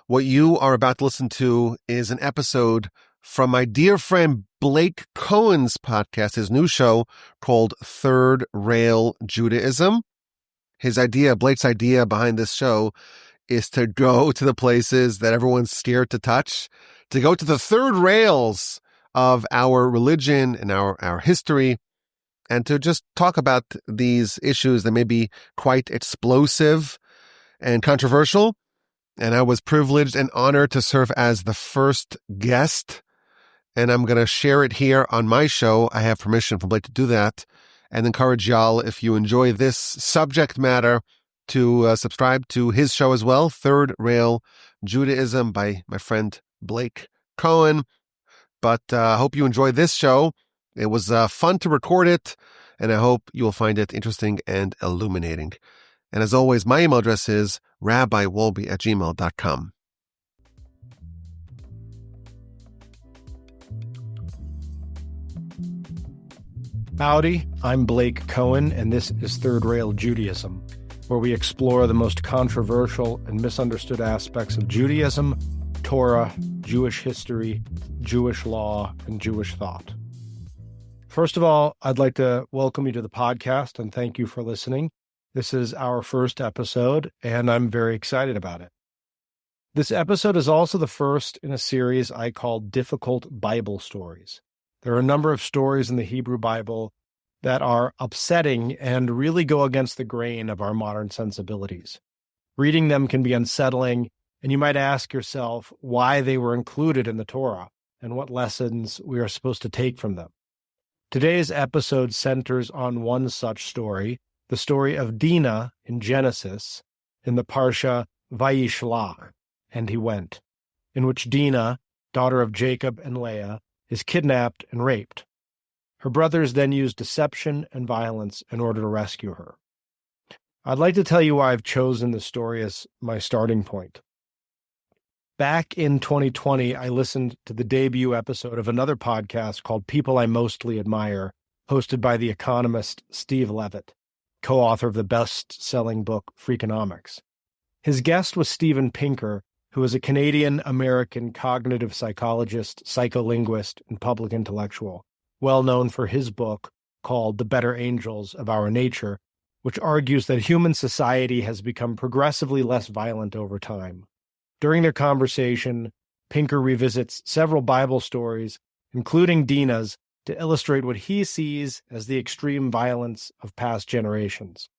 What you are about to listen to is an episode from my dear friend Blake Cohen's podcast, his new show called Third Rail Judaism. Blake's idea behind this show is to go to the places that everyone's scared to touch, to go to the third rails of our religion and our history, and to just talk about these issues that may be quite explosive and controversial. And I was privileged and honored to serve as the first guest. And I'm going to share it here on my show. I have permission from Blake to do that. And encourage y'all, if you enjoy this subject matter, to subscribe to his show as well, Third Rail Judaism by my friend Blake Cohen. But I hope you enjoy this show. It was fun to record it, and I hope you will find it interesting and illuminating. And as always, my email address is rabbiwolbe@gmail.com. Howdy, I'm Blake Cohen, and this is Third Rail Judaism, where we explore the most controversial and misunderstood aspects of Judaism, Torah, Jewish history, Jewish law, and Jewish thought. First of all, I'd like to welcome you to the podcast and thank you for listening. This is our first episode, and I'm very excited about it. This episode is also the first in a series I call Difficult Bible Stories. There are a number of stories in the Hebrew Bible that are upsetting and really go against the grain of our modern sensibilities. Reading them can be unsettling, and you might ask yourself why they were included in the Torah and what lessons we are supposed to take from them. Today's episode centers on one such story, the story of Dina in Genesis, in the Parsha Vayishlach, and he went, in which Dina, daughter of Jacob and Leah, is kidnapped and raped. Her brothers then use deception and violence in order to rescue her. I'd like to tell you why I've chosen this story as my starting point. Back in 2020, I listened to the debut episode of another podcast called People I Mostly Admire, hosted by the economist Steve Levitt, co-author of the best-selling book Freakonomics. His guest was Steven Pinker, who is a Canadian-American cognitive psychologist, psycholinguist, and public intellectual, well known for his book called The Better Angels of Our Nature, which argues that human society has become progressively less violent over time. During their conversation, Pinker revisits several Bible stories, including Dina's, to illustrate what he sees as the extreme violence of past generations.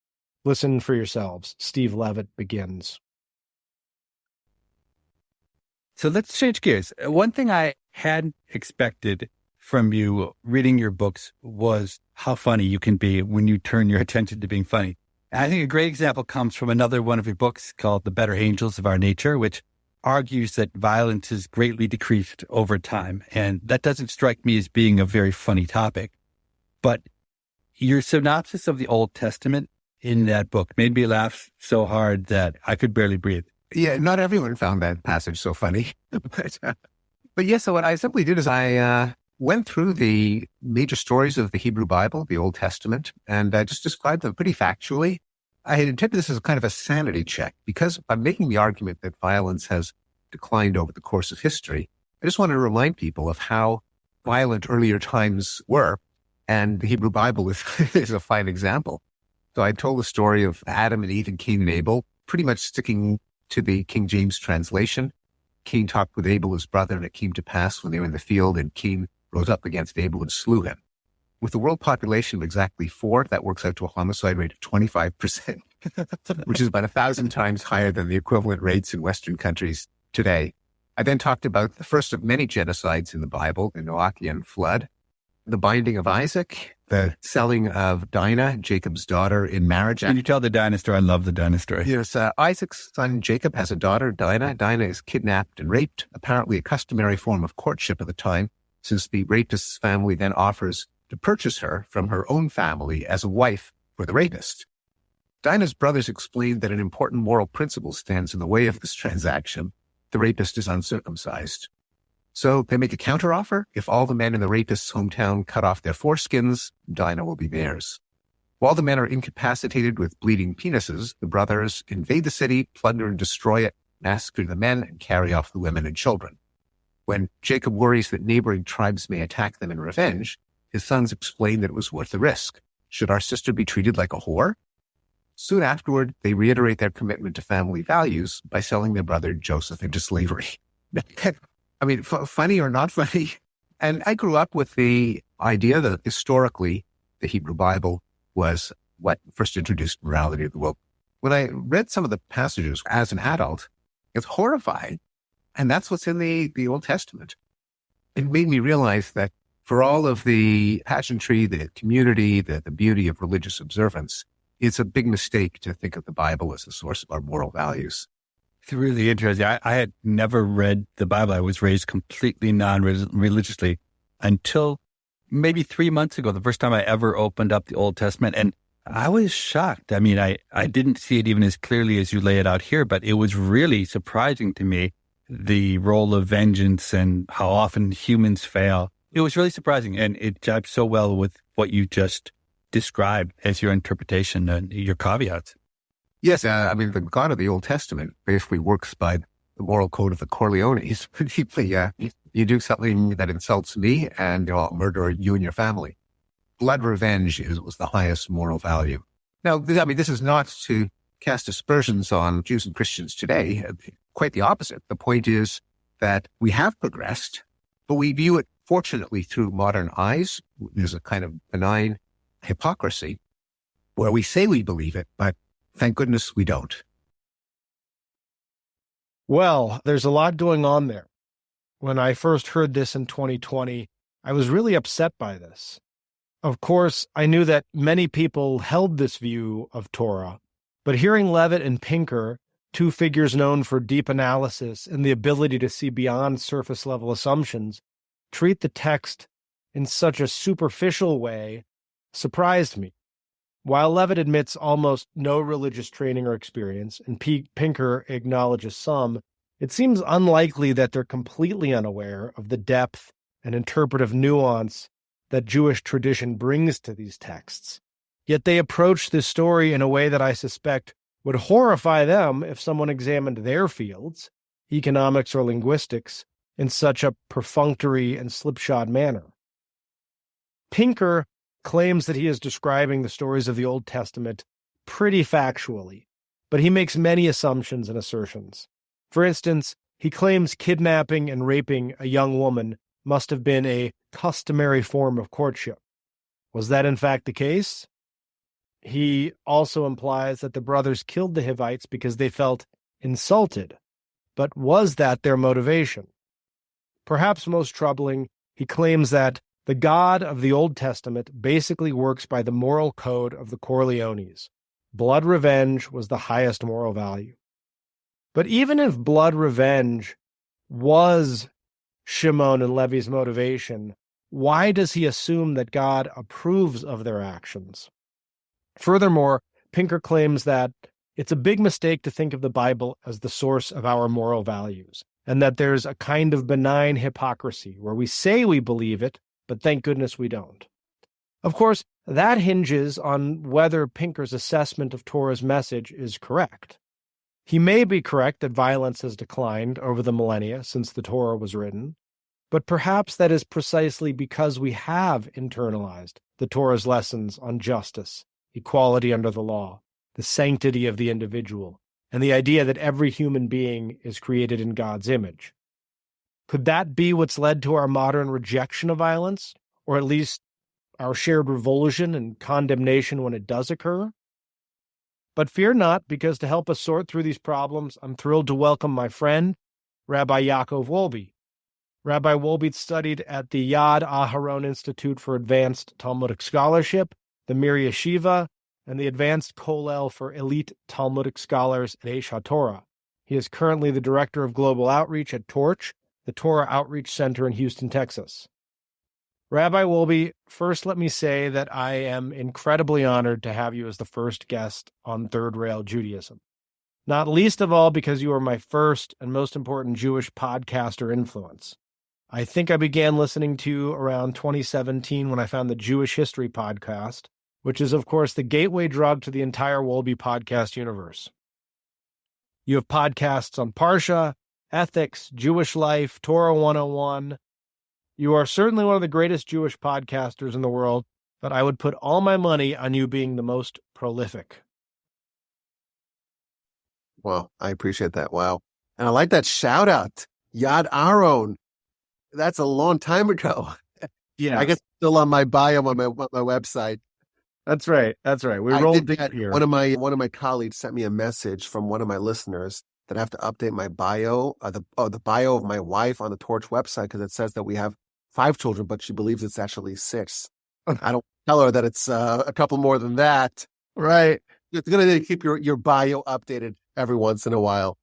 Listen for yourselves. Steve Levitt begins. So let's change gears. One thing I hadn't expected from you reading your books was how funny you can be when you turn your attention to being funny. And I think a great example comes from another one of your books called The Better Angels of Our Nature, which argues that violence has greatly decreased over time. And that doesn't strike me as being a very funny topic. But your synopsis of the Old Testament in that book made me laugh so hard that I could barely breathe. Yeah, not everyone found that passage so funny. But yeah, so what I simply did is I went through the major stories of the Hebrew Bible, the Old Testament, and I just described them pretty factually. I had intended this as kind of a sanity check because I'm making the argument that violence has declined over the course of history. I just wanted to remind people of how violent earlier times were, and the Hebrew Bible is a fine example. So I told the story of Adam and Eve and Cain and Abel, pretty much sticking to the King James translation. Cain talked with Abel, his brother, and it came to pass when they were in the field, and Cain rose up against Abel and slew him. With a world population of exactly 4, that works out to a homicide rate of 25%, which is about 1,000 times higher than the equivalent rates in Western countries today. I then talked about the first of many genocides in the Bible, the Noachian flood, the binding of Isaac, the selling of Dina, Jacob's daughter, in marriage. Can you tell the Dina story? I love the Dina story. Yes, Isaac's son Jacob has a daughter, Dina. Dina is kidnapped and raped, apparently a customary form of courtship at the time, since the rapist's family then offers to purchase her from her own family as a wife for the rapist. Dina's brothers explained that an important moral principle stands in the way of this transaction. The rapist is uncircumcised. So they make a counteroffer. If all the men in the rapist's hometown cut off their foreskins, Dina will be theirs. While the men are incapacitated with bleeding penises, the brothers invade the city, plunder and destroy it, massacre the men and carry off the women and children. When Jacob worries that neighboring tribes may attack them in revenge, his sons explain that it was worth the risk. Should our sister be treated like a whore? Soon afterward, they reiterate their commitment to family values by selling their brother Joseph into slavery. I mean, funny or not funny? And I grew up with the idea that historically, the Hebrew Bible was what first introduced morality to the world. When I read some of the passages as an adult, it's horrifying. And that's what's in the Old Testament. It made me realize that for all of the pageantry, the community, the beauty of religious observance, it's a big mistake to think of the Bible as a source of our moral values. It's really interesting. I had never read the Bible. I was raised completely non-religiously until maybe 3 months ago, the first time I ever opened up the Old Testament. And I was shocked. I mean, I didn't see it even as clearly as you lay it out here, but it was really surprising to me, the role of vengeance and how often humans fail. It was really surprising, and it jibes so well with what you just described as your interpretation and your caveats. Yes, I mean, the God of the Old Testament basically works by the moral code of the Corleones. You do something that insults me, and I'll murder you and your family. Blood revenge was the highest moral value. Now, this is not to cast aspersions on Jews and Christians today. Quite the opposite. The point is that we have progressed, but we view it, fortunately, through modern eyes. There's a kind of benign hypocrisy where we say we believe it, but thank goodness we don't. Well, there's a lot going on there. When I first heard this in 2020, I was really upset by this. Of course, I knew that many people held this view of Torah, but hearing Levitt and Pinker, two figures known for deep analysis and the ability to see beyond surface-level assumptions, treat the text in such a superficial way surprised me. While Levitt admits almost no religious training or experience, and Pinker acknowledges some, it seems unlikely that they're completely unaware of the depth and interpretive nuance that Jewish tradition brings to these texts. Yet they approach this story in a way that I suspect would horrify them if someone examined their fields, economics or linguistics, in such a perfunctory and slipshod manner. Pinker claims that he is describing the stories of the Old Testament pretty factually, but he makes many assumptions and assertions. For instance, he claims kidnapping and raping a young woman must have been a customary form of courtship. Was that in fact the case? He also implies that the brothers killed the Hivites because they felt insulted. But was that their motivation? Perhaps most troubling, he claims that the God of the Old Testament basically works by the moral code of the Corleones. Blood revenge was the highest moral value. But even if blood revenge was Shimon and Levi's motivation, why does he assume that God approves of their actions? Furthermore, Pinker claims that it's a big mistake to think of the Bible as the source of our moral values, and that there's a kind of benign hypocrisy where we say we believe it, but thank goodness we don't. Of course, that hinges on whether Pinker's assessment of Torah's message is correct. He may be correct that violence has declined over the millennia since the Torah was written, but perhaps that is precisely because we have internalized the Torah's lessons on justice, equality under the law, the sanctity of the individual, and the idea that every human being is created in God's image. Could that be what's led to our modern rejection of violence, or at least our shared revulsion and condemnation when it does occur? But fear not, because to help us sort through these problems, I'm thrilled to welcome my friend, Rabbi Yaakov Wolbe. Rabbi Wolbe studied at the Yad Aharon Institute for Advanced Talmudic Scholarship, the Mir Yeshiva, and the Advanced Kollel for Elite Talmudic Scholars at Eish HaTorah. He is currently the Director of Global Outreach at Torch, the Torah Outreach Center in Houston, Texas. Rabbi Wolbe, first let me say that I am incredibly honored to have you as the first guest on Third Rail Judaism. Not least of all because you are my first and most important Jewish podcaster influence. I think I began listening to you around 2017 when I found the Jewish History podcast, which is, of course, the gateway drug to the entire Wolbe podcast universe. You have podcasts on Parsha, ethics, Jewish life, Torah 101. You are certainly one of the greatest Jewish podcasters in the world, but I would put all my money on you being the most prolific. Well, I appreciate that. Wow. And I like that shout out. Yad Aron. That's a long time ago. Yeah, I guess it's still on my bio on my website. that's right. That's right. We I rolled did deep here. One of my colleagues sent me a message from one of my listeners that I have to update my bio, the bio of my wife on the Torch website, because it says that we have 5 children, but she believes it's actually 6. I don't tell her that it's a couple more than that. Right. You're going to keep your bio updated every once in a while.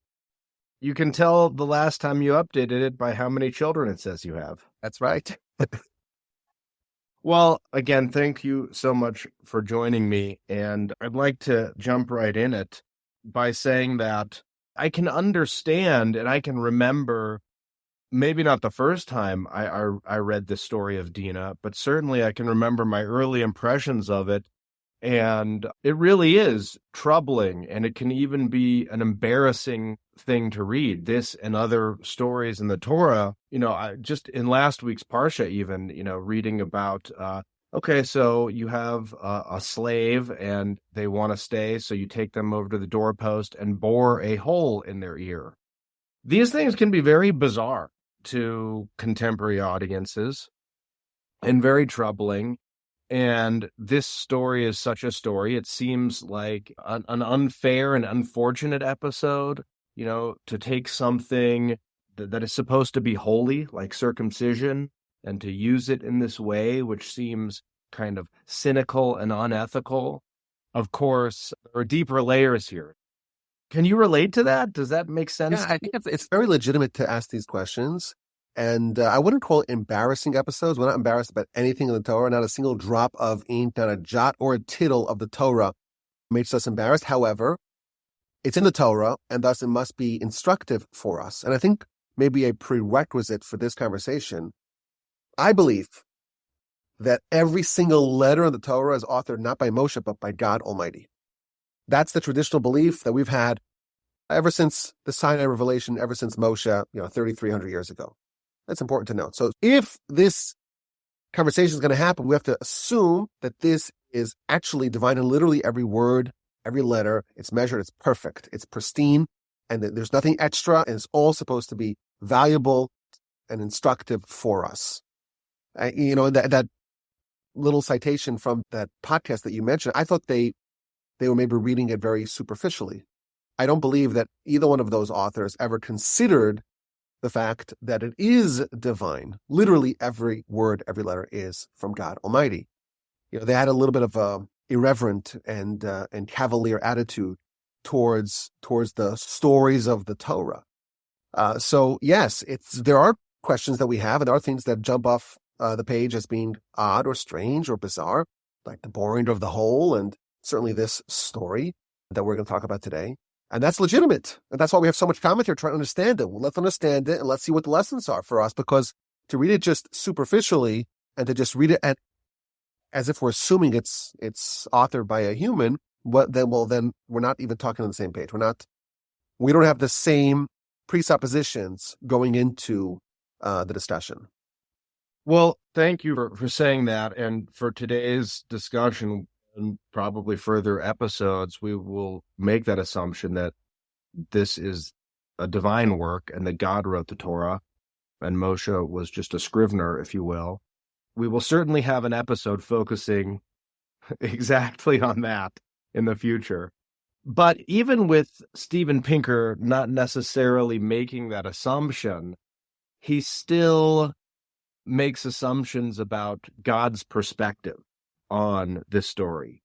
You can tell the last time you updated it by how many children it says you have. That's right. Well, again, thank you so much for joining me. And I'd like to jump right in it by saying that I can understand and I can remember, maybe not the first time I read the story of Dina, but certainly I can remember my early impressions of it. And it really is troubling, and it can even be an embarrassing thing to read. This and other stories in the Torah, I just in last week's Parsha even, reading about, okay, so you have a slave and they want to stay, so you take them over to the doorpost and bore a hole in their ear. These things can be very bizarre to contemporary audiences and very troubling. And this story is such a story. It seems like an unfair and unfortunate episode, to take something that is supposed to be holy, like circumcision, and to use it in this way, which seems kind of cynical and unethical. Of course, there are deeper layers here. Can you relate to that? Does that make sense? Yeah, I think it's very legitimate to ask these questions. And I wouldn't call it embarrassing episodes. We're not embarrassed about anything in the Torah. Not a single drop of ink, not a jot or a tittle of the Torah makes us embarrassed. However, it's in the Torah, and thus it must be instructive for us. And I think maybe a prerequisite for this conversation, I believe that every single letter in the Torah is authored not by Moshe, but by God Almighty. That's the traditional belief that we've had ever since the Sinai revelation, ever since Moshe, 3,300 years ago. That's important to note. So if this conversation is going to happen, we have to assume that this is actually divine, and literally every word, every letter, it's measured, it's perfect, it's pristine, and that there's nothing extra, and it's all supposed to be valuable and instructive for us. That little citation from that podcast that you mentioned, I thought they were maybe reading it very superficially. I don't believe that either one of those authors ever considered the fact that it is divine. Literally every word, every letter is from God Almighty. They had a little bit of a irreverent and cavalier attitude towards the stories of the Torah. So yes, there are questions that we have, and there are things that jump off the page as being odd or strange or bizarre, like the boring of the hole, and certainly this story that we're going to talk about today. And that's legitimate. And that's why we have so much commentary trying to understand it. Well, let's understand it and let's see what the lessons are for us, because to read it just superficially and to just read it as if we're assuming it's authored by a human, then we're not even talking on the same page. We don't have the same presuppositions going into the discussion. Well, thank you for saying that. And for today's discussion and probably further episodes, we will make that assumption that this is a divine work and that God wrote the Torah and Moshe was just a scrivener, if you will. We will certainly have an episode focusing exactly on that in the future. But even with Steven Pinker not necessarily making that assumption, he still makes assumptions about God's perspective on this story.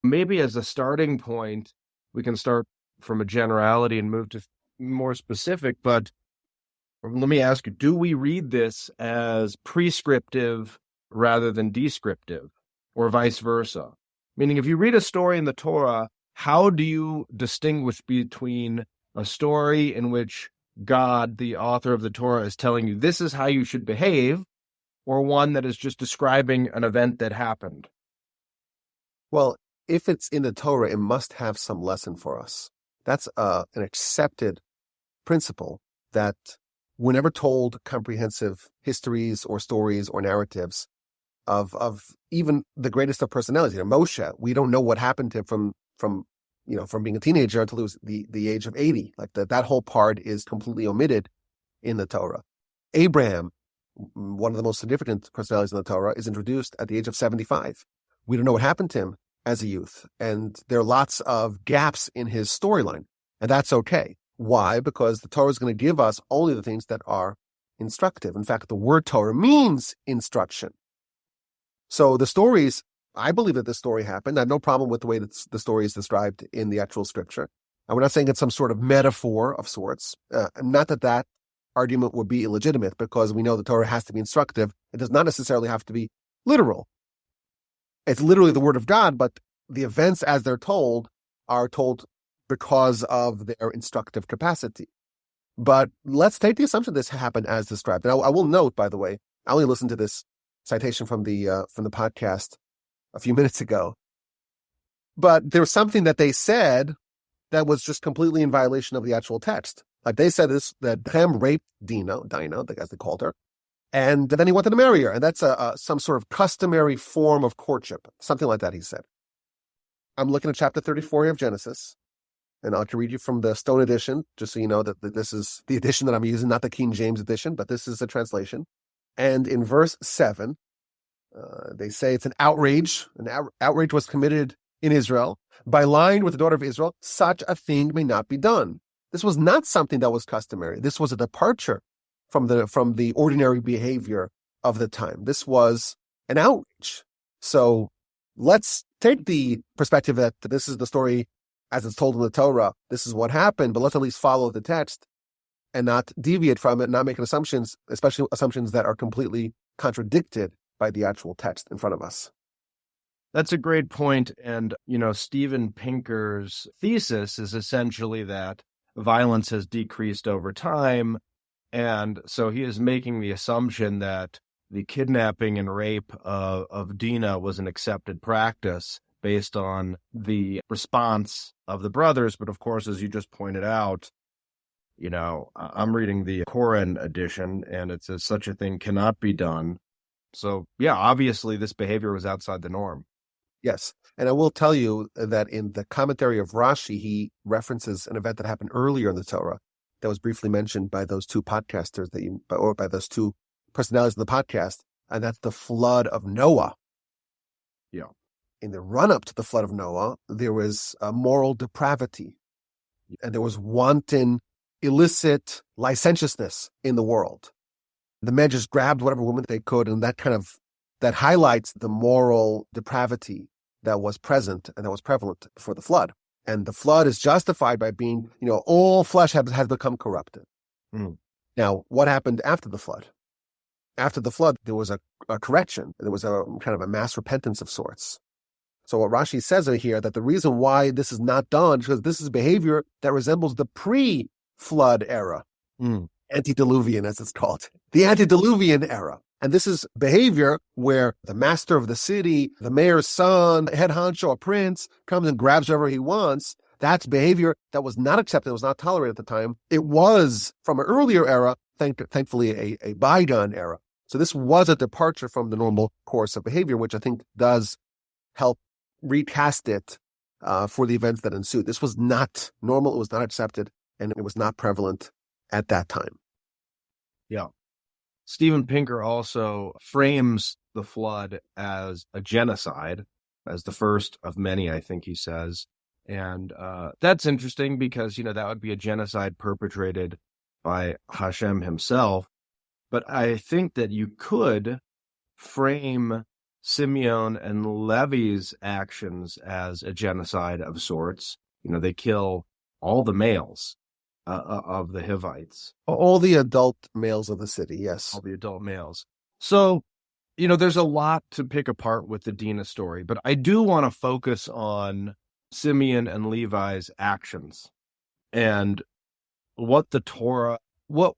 Maybe as a starting point, we can start from a generality and move to more specific, but let me ask you, do we read this as prescriptive rather than descriptive, or vice versa? Meaning, if you read a story in the Torah, how do you distinguish between a story in which God, the author of the Torah, is telling you this is how you should behave, or one that is just describing an event that happened? Well, if it's in the Torah, it must have some lesson for us. That's an accepted principle that we're never told comprehensive histories or stories or narratives of even the greatest of personalities. Moshe, we don't know what happened to him from being a teenager until he was the age of 80. Like that whole part is completely omitted in the Torah. Abraham, one of the most significant personalities in the Torah, is introduced at the age of 75. We don't know what happened to him as a youth. And there are lots of gaps in his storyline. And that's okay. Why? Because the Torah is going to give us only the things that are instructive. In fact, the word Torah means instruction. So the stories, I believe that this story happened. I have no problem with the way that the story is described in the actual scripture. And we're not saying it's some sort of metaphor of sorts. Not that argument would be illegitimate, because we know the Torah has to be instructive. It does not necessarily have to be literal. It's literally the word of God, but the events as they're told are told because of their instructive capacity. But let's take the assumption this happened as described. And I will note, by the way, I only listened to this citation from the podcast a few minutes ago. But there was something that they said that was just completely in violation of the actual text. Like they said that Ham raped Dina, as they called her, and then he wanted to marry her. And that's some sort of customary form of courtship. Something like that, he said. I'm looking at chapter 34 of Genesis, and I'll read you from the Stone edition, just so you know that this is the edition that I'm using, not the King James edition, but this is a translation. And in verse 7, they say it's an outrage. An outrage was committed in Israel. By lying with the daughter of Israel, such a thing may not be done. This was not something that was customary. This was a departure from the ordinary behavior of the time. This was an outrage. So let's take the perspective that this is the story as it's told in the Torah. This is what happened, but let's at least follow the text and not deviate from it, not making assumptions, especially assumptions that are completely contradicted by the actual text in front of us. That's a great point. And, Steven Pinker's thesis is essentially that violence has decreased over time. And so he is making the assumption that the kidnapping and rape of Dina was an accepted practice based on the response of the brothers. But of course, as you just pointed out, I'm reading the Cohen edition, and it says such a thing cannot be done. So, yeah, obviously this behavior was outside the norm. Yes. And I will tell you that in the commentary of Rashi, he references an event that happened earlier in the Torah that was briefly mentioned by those two podcasters or by those two personalities in the podcast, and that's the flood of Noah. Yeah. In the run-up to the flood of Noah, there was a moral depravity, and there was wanton, illicit licentiousness in the world. The men just grabbed whatever woman they could, and that highlights the moral depravity that was present and that was prevalent before the flood. And the flood is justified by being, all flesh has become corrupted. Mm. Now, what happened after the flood? After the flood, there was a correction. There was a kind of a mass repentance of sorts. So what Rashi says here, that the reason why this is not done is because this is behavior that resembles the pre-flood era. Antediluvian, as it's called. The antediluvian era. And this is behavior where the master of the city, the mayor's son, head honcho, a prince, comes and grabs whatever he wants. That's behavior that was not accepted, was not tolerated at the time. It was, from an earlier era, thankfully a bygone era. So this was a departure from the normal course of behavior, which I think does help recast it for the events that ensued. This was not normal, it was not accepted, and it was not prevalent at that time. Yeah. Steven Pinker also frames the flood as a genocide, as the first of many, I think he says. And that's interesting because, that would be a genocide perpetrated by Hashem himself. But I think that you could frame Simeon and Levi's actions as a genocide of sorts. They kill all the males of the Hivites. All the adult males of the city, yes. All the adult males. So, there's a lot to pick apart with the Dina story, but I do want to focus on Simeon and Levi's actions and what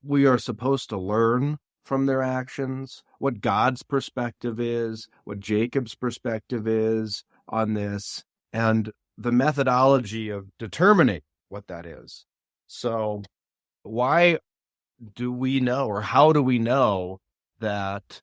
we are supposed to learn from their actions, what God's perspective is, what Jacob's perspective is on this, and the methodology of determining what that is. So why do we know, or how do we know that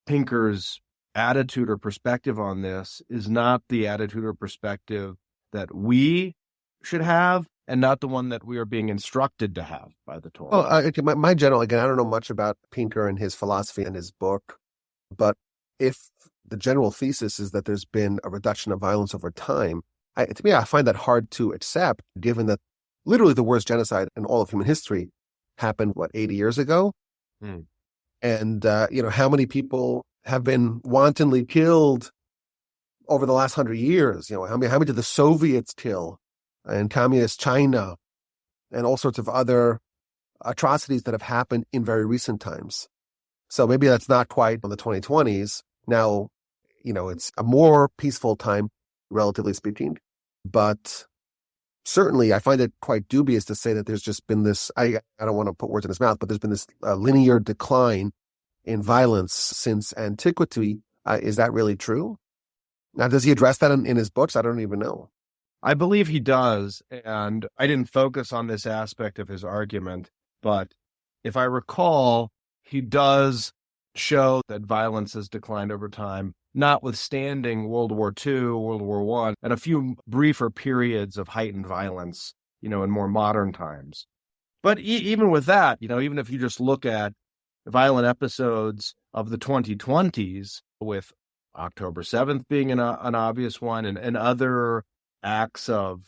Pinker's attitude or perspective on this is not the attitude or perspective that we should have, and not the one that we are being instructed to have by the Torah? Well, my general, again, I don't know much about Pinker and his philosophy and his book, but if the general thesis is that there's been a reduction of violence over time, to me, I find that hard to accept, given that literally the worst genocide in all of human history happened, 80 years ago? And, how many people have been wantonly killed over the last 100 years? How many did the Soviets kill, and communist China, and all sorts of other atrocities that have happened in very recent times? So maybe that's not quite on the 2020s. Now, it's a more peaceful time, relatively speaking. But certainly I find it quite dubious to say that there's just been this, I don't want to put words in his mouth, but there's been this linear decline in violence since antiquity. Is that really true? Now, does he address that in his books? I don't even know. I believe he does, and I didn't focus on this aspect of his argument, but if I recall, he does show that violence has declined over time, notwithstanding World War II, World War I, and a few briefer periods of heightened violence, in more modern times. But even with that, even if you just look at violent episodes of the 2020s, with October 7th being an obvious one, and other acts of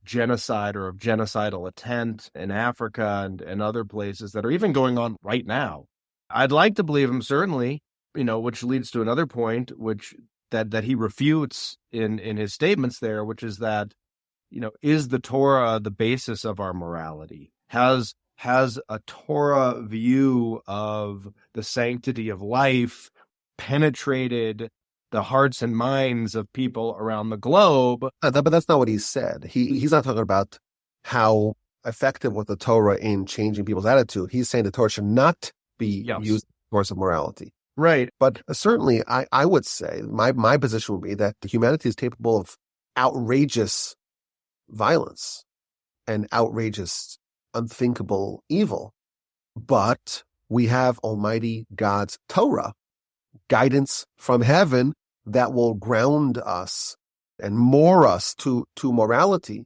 genocide or of genocidal intent in Africa and other places that are even going on right now, I'd like to believe him, certainly, which leads to another point, which that he refutes in his statements there, which is that, is the Torah the basis of our morality? Has a Torah view of the sanctity of life penetrated the hearts and minds of people around the globe? But that's not what he said. He's not talking about how effective was the Torah in changing people's attitude. He's saying the Torah should not be used as a source of morality. Right. But certainly I would say my position would be that humanity is capable of outrageous violence and outrageous, unthinkable evil. But we have Almighty God's Torah, guidance from heaven that will ground us and moor us to morality.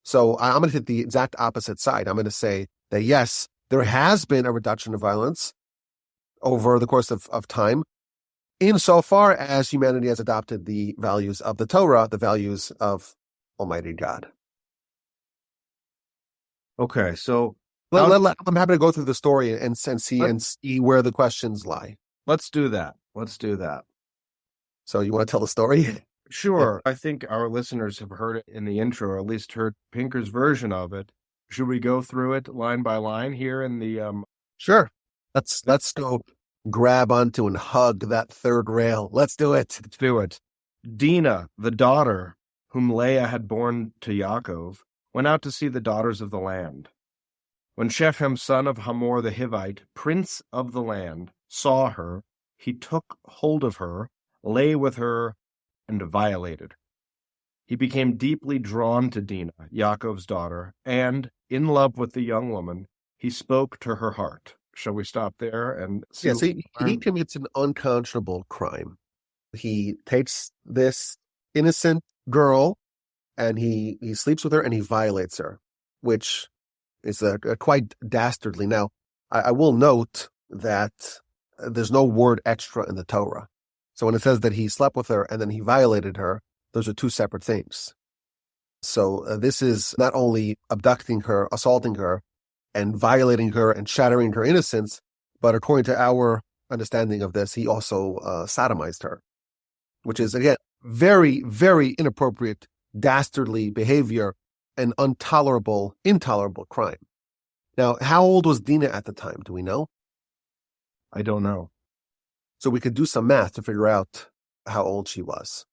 So I'm going to take the exact opposite side. I'm going to say that, yes, there has been a reduction of violence over the course of time, insofar as humanity has adopted the values of the Torah, the values of Almighty God. Okay, so I'm happy to go through the story and see where the questions lie. Let's do that. So you want to tell the story? Sure. I think our listeners have heard it in the intro, or at least heard Pinker's version of it. Should we go through it line by line here in the Sure. Let's go grab onto and hug that third rail. Let's do it. Let's do it. Dina, the daughter whom Leah had borne to Yaakov, went out to see the daughters of the land. When Shechem, son of Hamor the Hivite, prince of the land, saw her, he took hold of her, lay with her, and violated her. He became deeply drawn to Dina, Yaakov's daughter, and, in love with the young woman, he spoke to her heart. Shall we stop there and see? Yes, he commits an unconscionable crime. He takes this innocent girl and he sleeps with her and he violates her, which is quite dastardly. Now, I will note that there's no word extra in the Torah. So when it says that he slept with her and then he violated her, those are two separate things. So this is not only abducting her, assaulting her, and violating her and shattering her innocence, but according to our understanding of this, he also sodomized her, which is, again, very, very inappropriate, dastardly behavior and intolerable crime. Now, how old was Dina at the time? Do we know? I don't know. So we could do some math to figure out how old she was.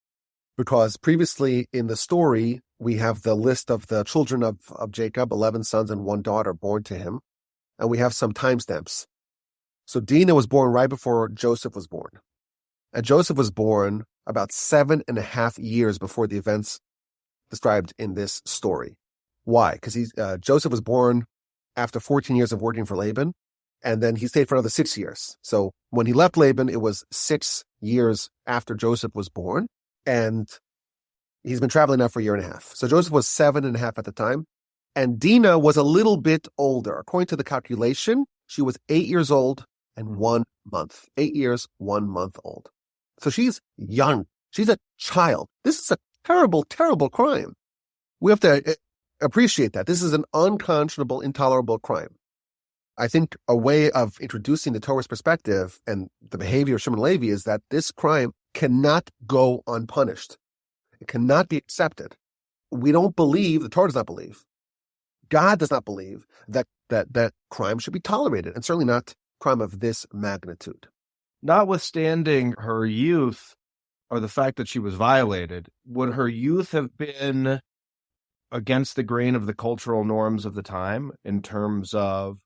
Because previously in the story, we have the list of the children of Jacob, 11 sons and 1 daughter born to him. And we have some timestamps. So Dina was born right before Joseph was born. And Joseph was born about 7.5 years before the events described in this story, Why? Because Joseph was born after 14 years of working for Laban, and then he stayed for another 6 years. So when he left Laban, it was 6 years after Joseph was born, and he's been traveling now for a year and a half. So Joseph was 7.5 at the time, and Dina was a little bit older. According to the calculation, she was 8 years old and 1 month. 8 years, 1 month old. So she's young. She's a child. This is a terrible, terrible crime. We have to appreciate that. This is an unconscionable, intolerable crime. I think a way of introducing the Torah's perspective and the behavior of Shimon Levi is that this crime cannot go unpunished. It cannot be accepted. We don't believe, the Torah does not believe, God does not believe that crime should be tolerated, and certainly not crime of this magnitude. Notwithstanding her youth or the fact that she was violated, would her youth have been against the grain of the cultural norms of the time in terms of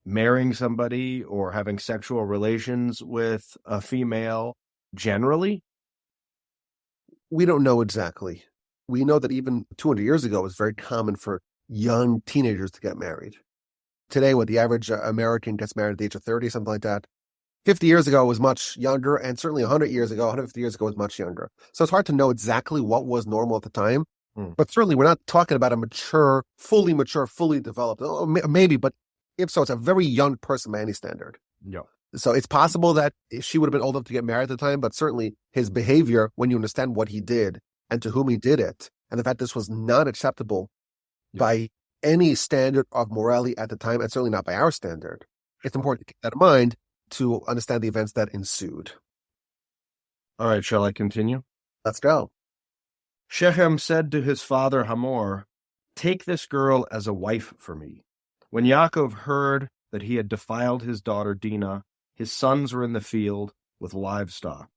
marrying somebody or having sexual relations with a female generally? We don't know exactly. We know that even 200 years ago, it was very common for young teenagers to get married. Today, what the average American gets married at the age of 30, something like that. 50 years ago was much younger, and certainly 100 years ago, 150 years ago was much younger. So it's hard to know exactly what was normal at the time. But certainly we're not talking about a mature, fully developed. Oh, maybe, but if so, it's a very young person by any standard. Yeah. So it's possible that she would have been old enough to get married at the time, but certainly his behavior, when you understand what he did and to whom he did it, and the fact this was not acceptable by any standard of morality at the time, and certainly not by our standard, it's important to keep that in mind to understand the events that ensued. All right, shall I continue? Let's go. Shechem said to his father Hamor, "Take this girl as a wife for me." When Yaakov heard that he had defiled his daughter Dina, his sons were in the field with livestock.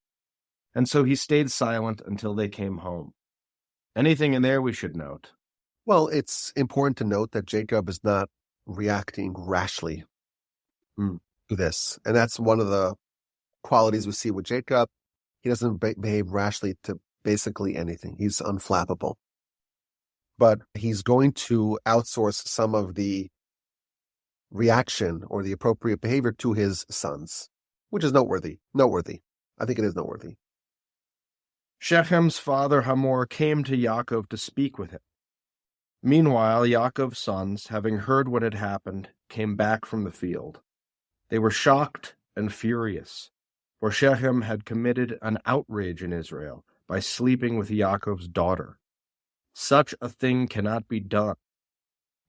And so he stayed silent until they came home. Anything in there we should note? Well, it's important to note that Jacob is not reacting rashly to this. And that's one of the qualities we see with Jacob. He doesn't behave rashly to basically anything. He's unflappable. But he's going to outsource some of the reaction or the appropriate behavior to his sons, which is noteworthy. I think it is noteworthy. Shechem's father Hamor came to Yaakov to speak with him. Meanwhile, Yaakov's sons, having heard what had happened, came back from the field. They were shocked and furious, for Shechem had committed an outrage in Israel by sleeping with Yaakov's daughter. Such a thing cannot be done.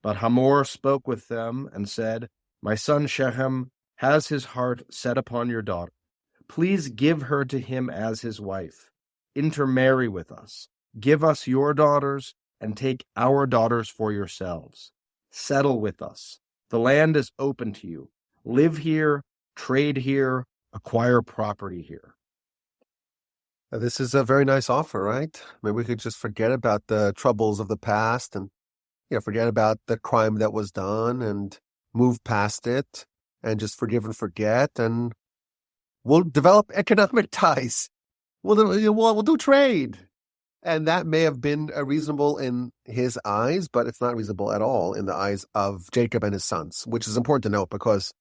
But Hamor spoke with them and said, "My son Shechem has his heart set upon your daughter. Please give her to him as his wife. Intermarry with us. Give us your daughters and take our daughters for yourselves. Settle with us. The land is open to you. Live here, trade here, acquire property here." This is a very nice offer, right? Maybe we could just forget about the troubles of the past and forget about the crime that was done and move past it and just forgive and forget, and we'll develop economic ties. We'll do trade. And that may have been reasonable in his eyes, but it's not reasonable at all in the eyes of Jacob and his sons, which is important to note, because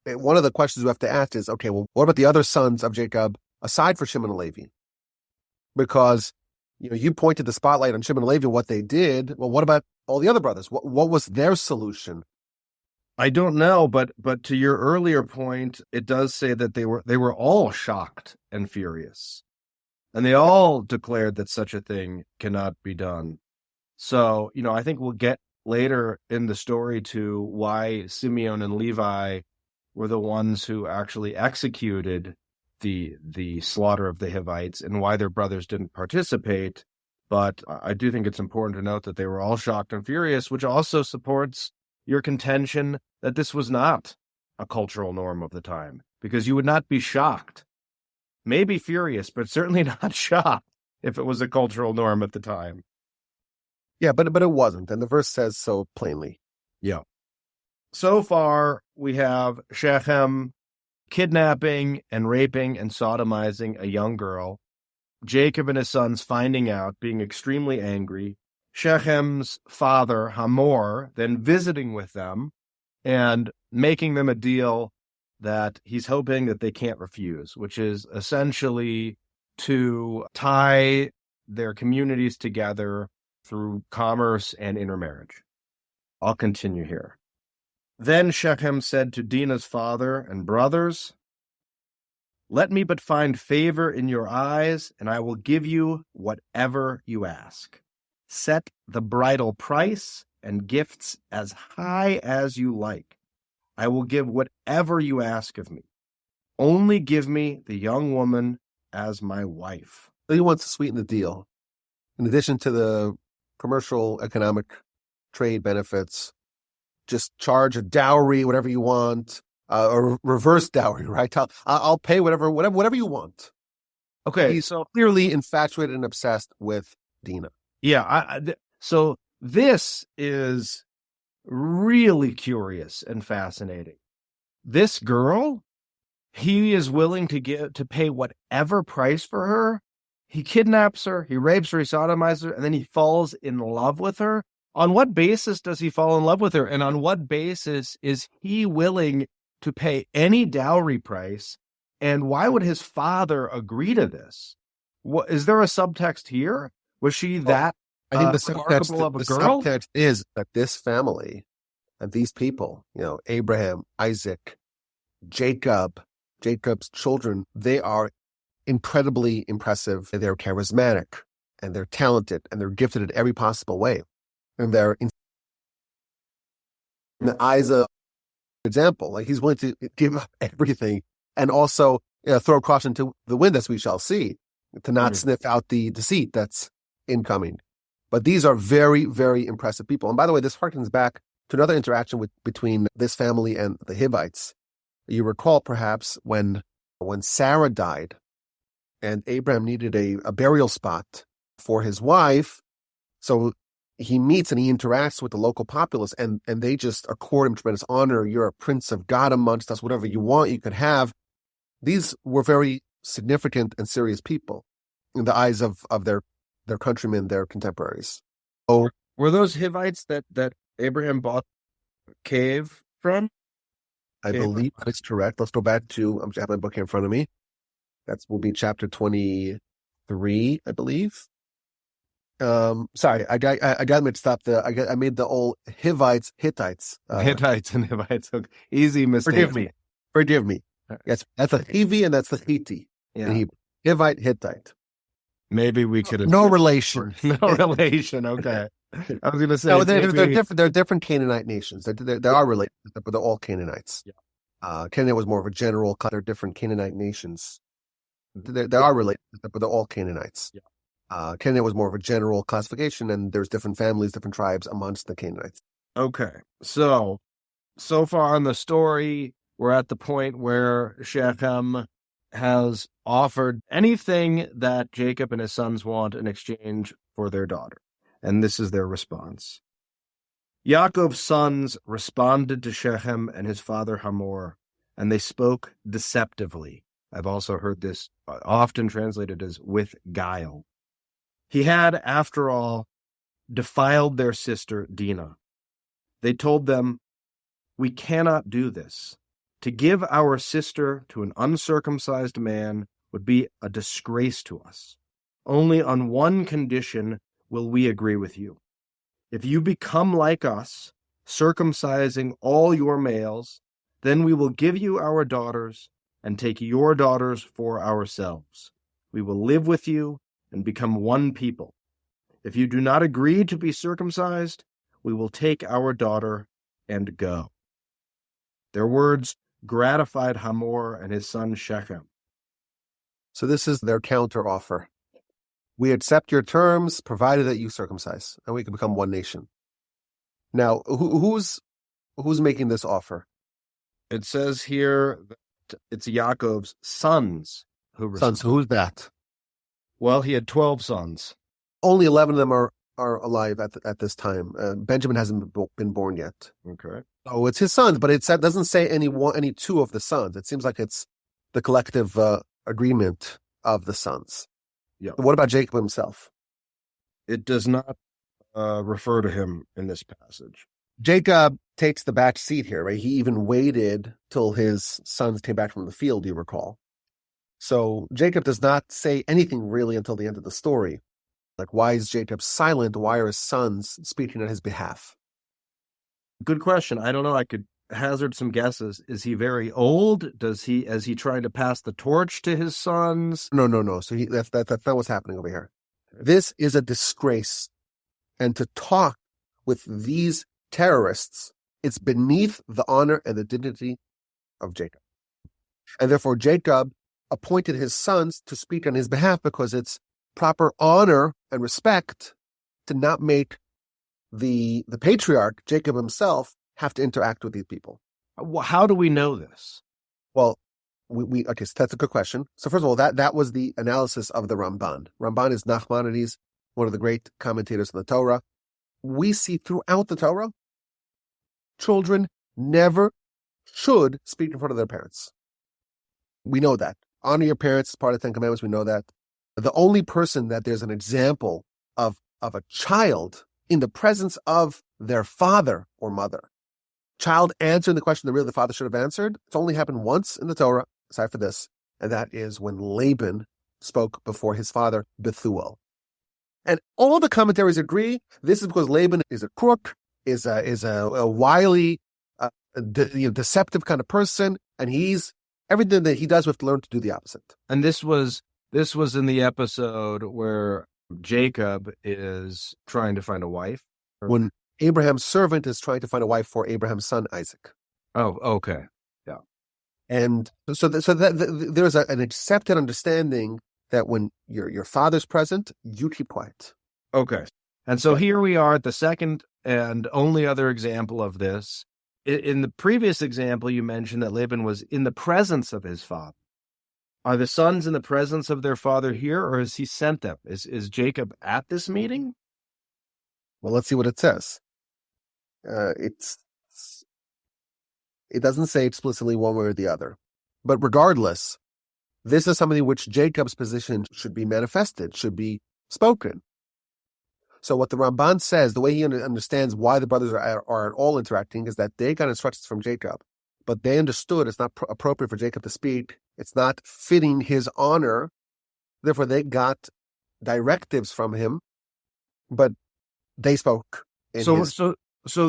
one of the questions we have to ask is, okay, well, what about the other sons of Jacob aside from Shimon and Levi? Because you pointed the spotlight on Shimon and Levi, what they did. Well, what about all the other brothers? What was their solution? I don't know, but to your earlier point, it does say that they were all shocked and furious, and they all declared that such a thing cannot be done. So, I think we'll get later in the story to why Simeon and Levi were the ones who actually executed the slaughter of the Hivites and why their brothers didn't participate. But I do think it's important to note that they were all shocked and furious, which also supports your contention that this was not a cultural norm of the time, because you would not be shocked, maybe furious, but certainly not shocked if it was a cultural norm at the time. Yeah, but it wasn't, and the verse says so plainly. Yeah. So far, we have Shechem kidnapping and raping and sodomizing a young girl, Jacob and his sons finding out, being extremely angry, Shechem's father, Hamor, then visiting with them and making them a deal that he's hoping that they can't refuse, which is essentially to tie their communities together through commerce and intermarriage. I'll continue here. Then Shechem said to Dina's father and brothers, "Let me but find favor in your eyes, and I will give you whatever you ask. Set the bridal price and gifts as high as you like. I will give whatever you ask of me. Only give me the young woman as my wife." So he wants to sweeten the deal. In addition to the commercial, economic, trade benefits, just charge a dowry, whatever you want, or reverse dowry, right? I'll pay whatever you want. Okay, He's so clearly infatuated and obsessed with Dina. yeah, so this is really curious and fascinating. This girl, he is willing to pay whatever price for her. He kidnaps her, he rapes her, he sodomizes her, and then he falls in love with her. On what basis does he fall in love with her? And on what basis is he willing to pay any dowry price? And why would his father agree to this? Is there a subtext here? Was she that I think remarkable of a the girl? subtext is that this family and these people, Abraham, Isaac, Jacob's children, they are incredibly impressive. They're charismatic and they're talented and they're gifted in every possible way. And they're in the eyes of example, like he's willing to give up everything and also throw caution into the wind, as we shall see, to not sniff out the deceit that's incoming. But these are very, very impressive people. And by the way, this harkens back to another interaction between this family and the Hivites. You recall perhaps when Sarah died and Abraham needed a burial spot for his wife. So he meets and he interacts with the local populace and they just accord him tremendous honor. You're a prince of God amongst us, whatever you want, you could have. These were very significant and serious people in the eyes of their countrymen, their contemporaries. Oh, Were those Hivites that Abraham bought a cave from? I believe that's correct. Let's go back to, I have my book here in front of me. That will be chapter 23, I believe. Sorry, I got mixed up. I made the old Hittites. Hittites and Hivites. Okay. Easy mistake. Forgive me. Yes, that's a Hivi and that's the Hittite. Yeah. Hivite, Hittite. But we could have no relation. No relation. Okay. I was going to say no, they're different. They're different Canaanite nations. They are related, but they're all Canaanites. Yeah. Canaan was more of a general. They're different Canaanite nations. They are related, but they're all Canaanites. Yeah. Canaan was more of a general classification, and there's different families, different tribes amongst the Canaanites. Okay. So far in the story, we're at the point where Shechem has offered anything that Jacob and his sons want in exchange for their daughter. And this is their response. Yaakov's sons responded to Shechem and his father Hamor, and they spoke deceptively. I've also heard this often translated as with guile. He had, after all, defiled their sister Dina. They told them, "We cannot do this. To give our sister to an uncircumcised man would be a disgrace to us. Only on one condition will we agree with you. If you become like us, circumcising all your males, then we will give you our daughters and take your daughters for ourselves. We will live with you and become one people. If you do not agree to be circumcised, we will take our daughter and go." Their words gratified Hamor and his son Shechem. So this is their counter offer. We accept your terms, provided that you circumcise, and we can become one nation. Now, who's making this offer? It says here that it's Yaakov's sons who respond. Sons. Who's that? Well, he had 12 sons. Only 11 of them are alive at this time. Benjamin hasn't been born yet. Okay. Oh, it's his sons, but it doesn't say any two of the sons. It seems like it's the collective agreement of the sons. Yeah. What about Jacob himself? It does not refer to him in this passage? Jacob takes the back seat here, right? He even waited till his sons came back from the field, you recall. So Jacob does not say anything really until the end of the story. Like, why is Jacob silent? Why are his sons speaking on his behalf? Good question. I don't know. I could hazard some guesses. Is he very old? Is he trying to pass the torch to his sons? No. So that's not what's happening over here. This is a disgrace. And to talk with these terrorists, it's beneath the honor and the dignity of Jacob. And therefore, Jacob appointed his sons to speak on his behalf because it's proper honor and respect to not make the patriarch, Jacob himself, have to interact with these people. How do we know this? Well, okay, so that's a good question. So first of all, that was the analysis of the Ramban. Ramban is Nachmanides, one of the great commentators on the Torah. We see throughout the Torah, children never should speak in front of their parents. We know that. Honor your parents is part of the Ten Commandments. We know that. The only person that there's an example of a child in the presence of their father or mother, child answering the question that really the father should have answered, it's only happened once in the Torah, aside for this, and that is when Laban spoke before his father, Bethuel. And all the commentaries agree this is because Laban is a crook, is a wily, deceptive kind of person, and everything that he does, we have to learn to do the opposite. And this was in the episode where Jacob is trying to find a wife? When Abraham's servant is trying to find a wife for Abraham's son, Isaac. Oh, okay. Yeah. And so there's an accepted understanding that when your father's present, you keep quiet. Okay. And so here we are at the second and only other example of this. In the previous example, you mentioned that Laban was in the presence of his father. Are the sons in the presence of their father here, or has he sent them? Is Jacob at this meeting? Well, let's see what it says. It doesn't say explicitly one way or the other. But regardless, this is something which Jacob's position should be manifested, should be spoken. So what the Ramban says, the way he understands why the brothers are at all interacting, is that they got instructions from Jacob, but they understood it's not appropriate for Jacob to speak. It's not fitting his honor. Therefore, they got directives from him, but they spoke. So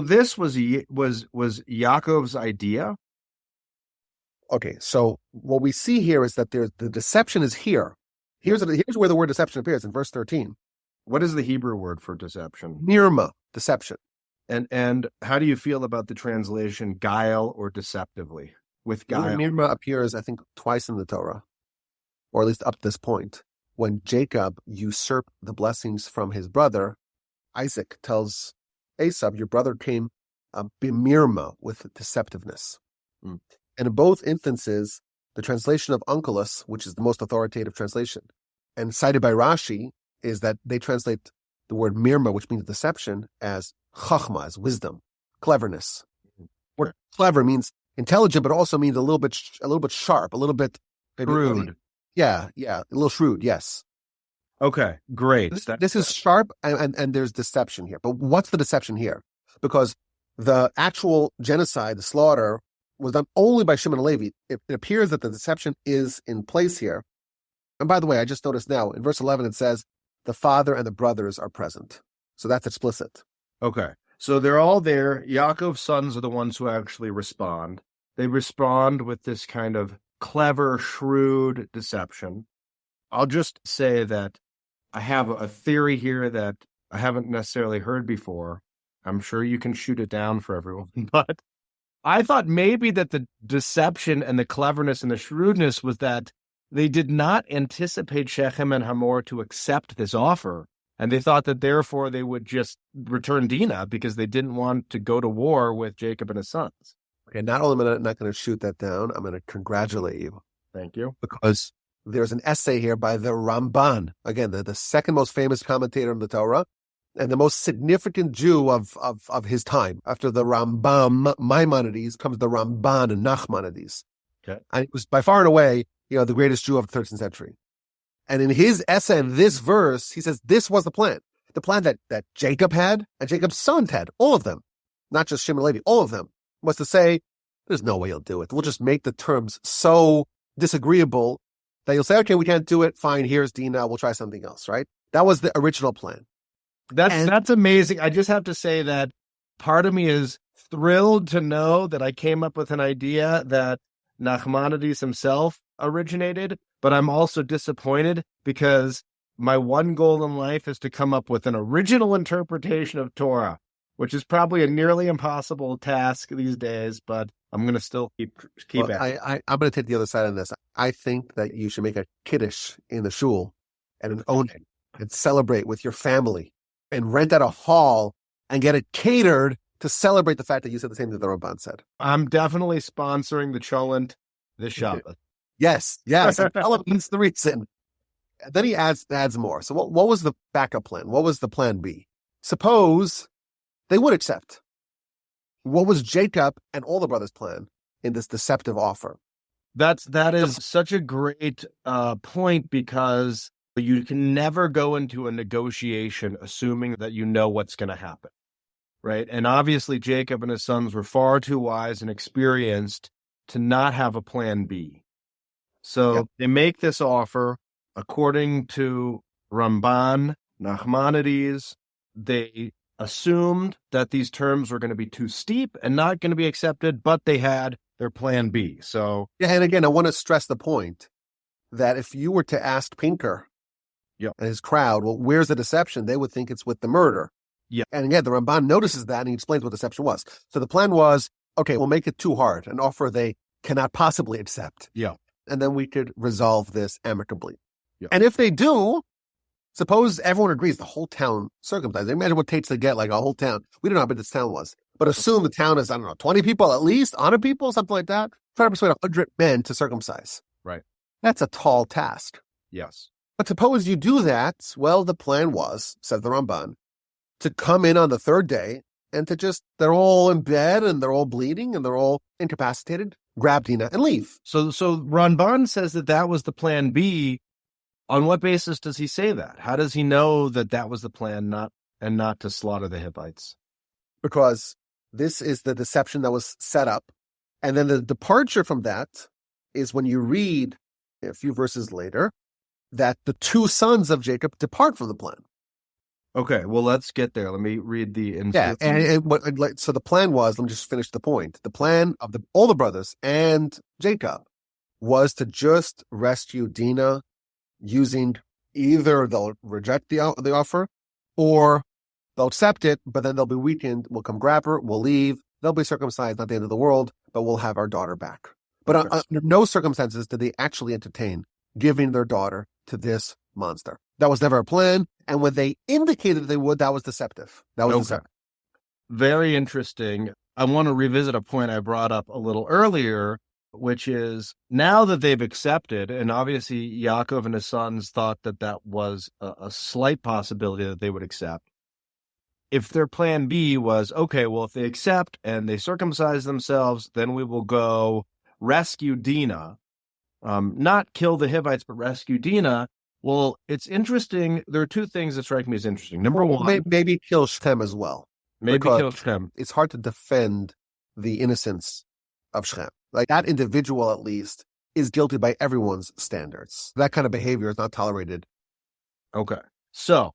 this was Yaakov's idea? Okay, so what we see here is that the deception is here. Here's where the word deception appears in verse 13. What is the Hebrew word for deception? Nirma, deception. And how do you feel about the translation guile or deceptively? With guile. Nirma appears, I think, twice in the Torah, or at least up to this point. When Jacob usurped the blessings from his brother, Isaac tells Esau, your brother came bimirma, with deceptiveness. And in both instances, the translation of Onkelos, which is the most authoritative translation, and cited by Rashi, is that they translate the word mirma, which means deception, as chachma, as wisdom, cleverness. Word clever means intelligent, but also means a little bit sharp, a little bit shrewd. Yeah, a little shrewd. Yes. Okay, great. This is sharp, and there's deception here. But what's the deception here? Because the actual genocide, the slaughter, was done only by Shimon and Levi. It appears that the deception is in place here. And by the way, I just noticed now in verse 11 it says the father and the brothers are present. So that's explicit. Okay. So they're all there. Yaakov's sons are the ones who actually respond. They respond with this kind of clever, shrewd deception. I'll just say that I have a theory here that I haven't necessarily heard before. I'm sure you can shoot it down for everyone, but I thought maybe that the deception and the cleverness and the shrewdness was that they did not anticipate Shechem and Hamor to accept this offer. And they thought that therefore they would just return Dina because they didn't want to go to war with Jacob and his sons. Okay, not only am I not going to shoot that down, I'm going to congratulate you. Thank you. Because there's an essay here by the Ramban, again, the second most famous commentator in the Torah, and the most significant Jew of his time. After the Rambam, Maimonides, comes the Ramban and Nachmanides. Okay. And it was by far and away, the greatest Jew of the 13th century. And in his essay in this verse, he says this was the plan. The plan that Jacob had and Jacob's sons had, all of them, not just Shimon and Levi, all of them, was to say, there's no way you'll do it. We'll just make the terms so disagreeable that you'll say, okay, we can't do it. Fine, here's Dina. We'll try something else, right? That was the original plan. That's amazing. I just have to say that part of me is thrilled to know that I came up with an idea that Nachmanides himself originated, but I'm also disappointed because my one goal in life is to come up with an original interpretation of Torah, which is probably a nearly impossible task these days, but I'm going to still keep Well, at it. I'm going to take the other side on this. I think that you should make a kiddush in the shul and own it and celebrate with your family and rent out a hall and get it catered to celebrate the fact that you said the same thing the Ramban said. I'm definitely sponsoring the Cholent this Shabbat. Yes. That's the reason. Then he adds more. So what was the backup plan? What was the plan B? Suppose they would accept. What was Jacob and all the brothers' plan in this deceptive offer? That is such a great point, because you can never go into a negotiation assuming that you know what's going to happen, right? And obviously Jacob and his sons were far too wise and experienced to not have a plan B. So They make this offer. According to Ramban, Nachmanides, they assumed that these terms were going to be too steep and not going to be accepted, but they had their plan B. So, and again, I want to stress the point that if you were to ask Pinker and his crowd, well, where's the deception? They would think it's with the murder. Yeah. And Yeah. And then we could resolve this amicably. Yeah. And if they do, suppose everyone agrees the whole town circumcised. Imagine what it takes to get like a whole town. We don't know how big this town was, but assume the town is, 20 people at least, 100 people, something like that. Try to persuade 100 men to circumcise. Right. That's a tall task. Yes. But suppose you do that. Well, the plan was, says the Ramban, to come in on the third day and to they're all in bed and they're all bleeding and they're all incapacitated, grab Dina and leave. So Ramban says that was the plan B. On what basis does he say that? How does he know that was the plan, not to slaughter the Hivites? Because this is the deception that was set up. And then the departure from that is when you read a few verses later that the two sons of Jacob depart from the plan. Okay, well, let's get there. Let me read the Yeah, so the plan was, let me just finish the point. The plan of all the brothers and Jacob was to just rescue Dina, using either they'll reject the offer or they'll accept it, but then they'll be weakened. We'll come grab her. We'll leave. They'll be circumcised, not the end of the world, but we'll have our daughter back. But under no circumstances did they actually entertain giving their daughter to this monster. That was never a plan. And when they indicated they would, that was deceptive. Deceptive. Very interesting. I want to revisit a point I brought up a little earlier, which is now that they've accepted, and obviously Yaakov and his sons thought that was a slight possibility that they would accept. If their plan B was, okay, well, if they accept and they circumcise themselves, then we will go rescue Dina, not kill the Hivites, but rescue Dina. Well, it's interesting. There are two things that strike me as interesting. Number one, maybe kill Shem as well. Maybe kill Shem. It's hard to defend the innocence of Shem. Like that individual, at least, is guilty by everyone's standards. That kind of behavior is not tolerated. Okay. So,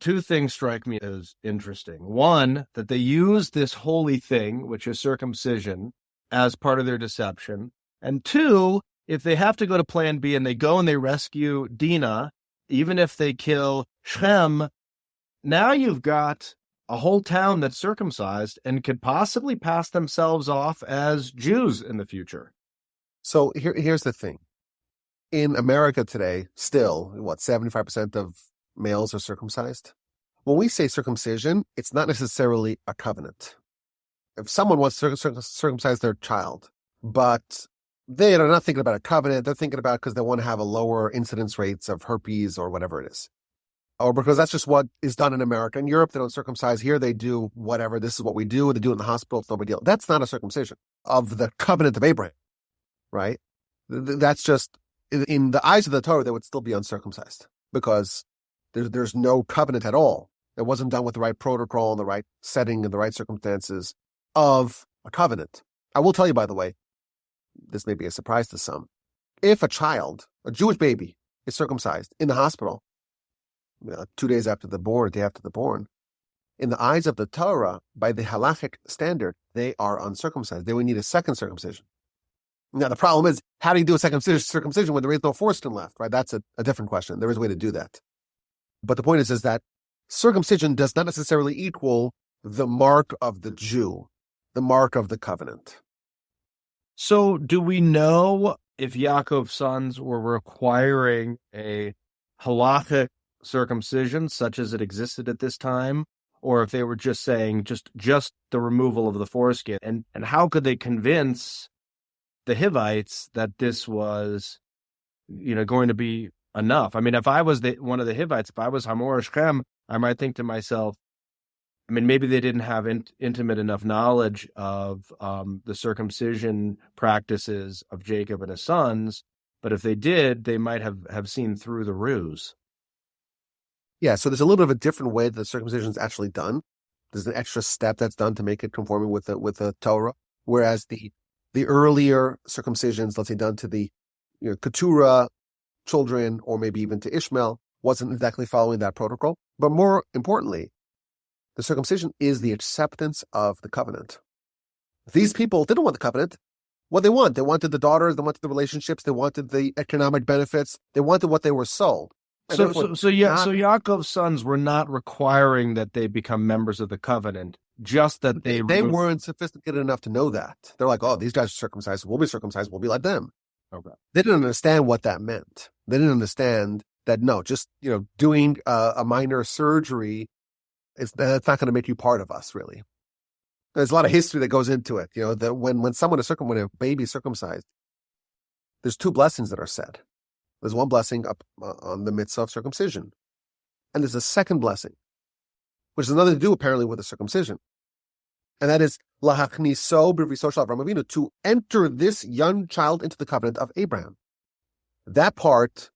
two things strike me as interesting. One, that they use this holy thing, which is circumcision, as part of their deception. And two, if they have to go to plan B and they go and they rescue Dina, even if they kill Shem, now you've got a whole town that's circumcised and could possibly pass themselves off as Jews in the future. So here's the thing. In America today, still, 75% of males are circumcised? When we say circumcision, it's not necessarily a covenant. If someone wants to circumcise their child, but they are not thinking about a covenant, they're thinking about because they want to have a lower incidence rates of herpes or whatever it is. Or because that's just what is done in America. In Europe, they don't circumcise. Here, they do whatever. This is what we do. They do it in the hospital. It's no big deal. That's not a circumcision of the covenant of Abraham, right? That's just, in the eyes of the Torah, they would still be uncircumcised because there's no covenant at all It wasn't done with the right protocol, the right setting, and the right circumstances of a covenant. I will tell you, by the way, this may be a surprise to some. If a child, a Jewish baby, is circumcised in the hospital 2 days after the born, a day after the born, in the eyes of the Torah, by the halachic standard, they are uncircumcised. They would need a second circumcision. Now, the problem is, how do you do a second circumcision when there is no foreskin left, right? That's a different question. There is a way to do that. But the point is that circumcision does not necessarily equal the mark of the Jew, the mark of the covenant. So do we know if Yaakov's sons were requiring a halachic circumcision such as it existed at this time, or if they were just saying just the removal of the foreskin? And how could they convince the Hivites that this was, going to be enough? I mean, if I was one of the Hivites, if I was Hamor or Shechem, I might think to myself, I mean, maybe they didn't have intimate enough knowledge of the circumcision practices of Jacob and his sons, but if they did, they might have seen through the ruse. Yeah, so there's a little bit of a different way that the circumcision is actually done. There's an extra step that's done to make it conforming with the Torah, whereas the earlier circumcisions, let's say done to the Keturah children, or maybe even to Ishmael, wasn't exactly following that protocol. But more importantly, the circumcision is the acceptance of the covenant. These people didn't want the covenant. What they wanted the daughters, they wanted the relationships, they wanted the economic benefits, they wanted what they were sold. So Yaakov's sons were not requiring that they become members of the covenant, just that they weren't sophisticated enough to know that. They're like, oh, these guys are circumcised, we'll be circumcised, we'll be like them. Okay. They didn't understand what that meant. They didn't understand that, no, just doing a minor surgery, that's not going to make you part of us, really. There's a lot of history that goes into it. That when a baby is circumcised, there's two blessings that are said. There's one blessing up on the mitzvah of circumcision. And there's a second blessing, which has nothing to do apparently with the circumcision. And that is, lahachniso b'riso shel Avraham Avinu, to enter this young child into the covenant of Abraham. That part,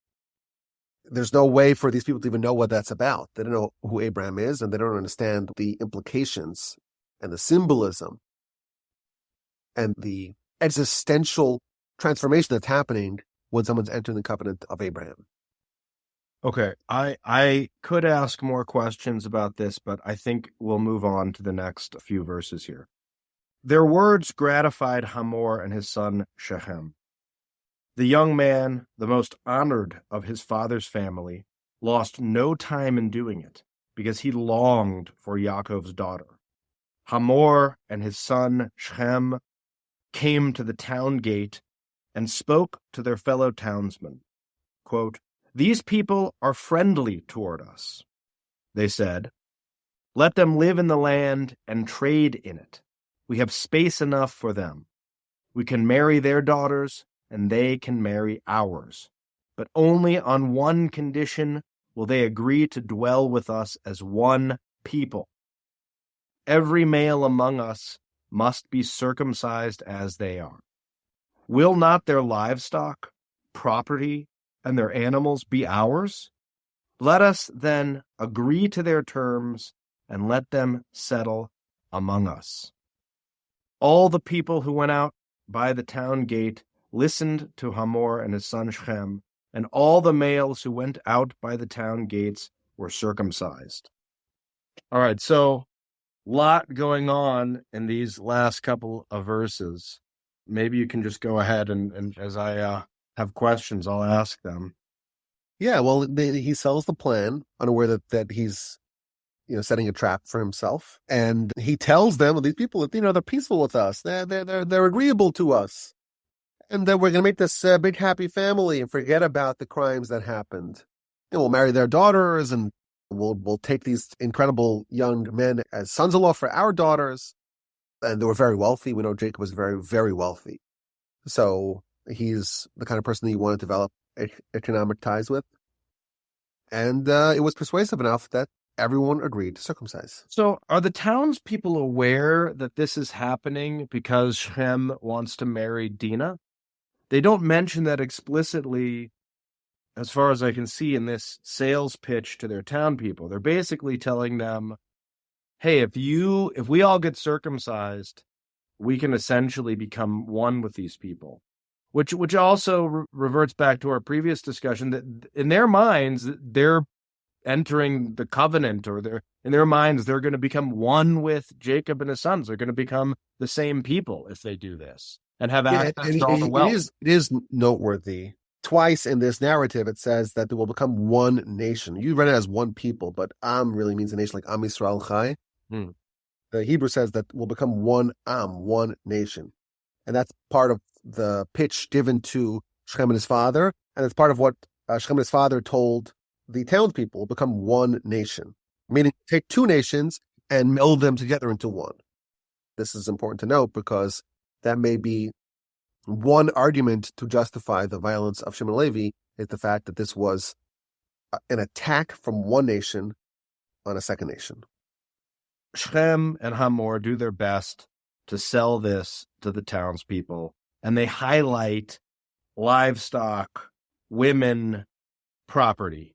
there's no way for these people to even know what that's about. They don't know who Abraham is, and they don't understand the implications and the symbolism and the existential transformation that's happening when someone's entering the covenant of Abraham. Okay, I could ask more questions about this, but I think we'll move on to the next few verses here. Their words gratified Hamor and his son Shechem. The young man, the most honored of his father's family, lost no time in doing it, because he longed for Yaakov's daughter. Hamor and his son Shechem came to the town gate and spoke to their fellow townsmen. Quote, "These people are friendly toward us," they said. "Let them live in the land and trade in it. We have space enough for them. We can marry their daughters, and they can marry ours. But only on one condition will they agree to dwell with us as one people. Every male among us must be circumcised as they are. Will not their livestock, property, and their animals be ours? Let us then agree to their terms and let them settle among us." All the people who went out by the town gate listened to Hamor and his son Shechem, and all the males who went out by the town gates were circumcised. All right, so lot going on in these last couple of verses. Maybe you can just go ahead and as I have questions, I'll ask them. Yeah, well, he sells the plan, unaware that he's setting a trap for himself, and he tells them, well, these people, they're peaceful with us, they're agreeable to us, and that we're going to make this big happy family and forget about the crimes that happened. And we'll marry their daughters, and we'll take these incredible young men as sons-in-law for our daughters. And they were very wealthy. We know Jacob was very, very wealthy. So he's the kind of person that you want to develop economic ties with. And it was persuasive enough that everyone agreed to circumcise. So are the townspeople aware that this is happening because Shem wants to marry Dina? They don't mention that explicitly as far as I can see in this sales pitch to their town people, they're basically telling them, hey, if we all get circumcised, we can essentially become one with these people, which also reverts back to our previous discussion that in their minds, they're entering the covenant, or in their minds, they're going to become one with Jacob and his sons. They're going to become the same people if they do this and have access to all the wealth. It is noteworthy. Twice in this narrative, it says that they will become one nation. You read it as one people, but Am really means a nation, like Am Yisrael Chai. The Hebrew says that we'll become one Am, one nation. And that's part of the pitch given to Shechem and his father. And it's part of what Shechem and his father told the townspeople, will become one nation. Meaning take two nations and meld them together into one. This is important to note because that may be one argument to justify the violence of Shimon and Levi, is the fact that this was an attack from one nation on a second nation. Shechem and Hamor do their best to sell this to the townspeople, and they highlight livestock, women, property,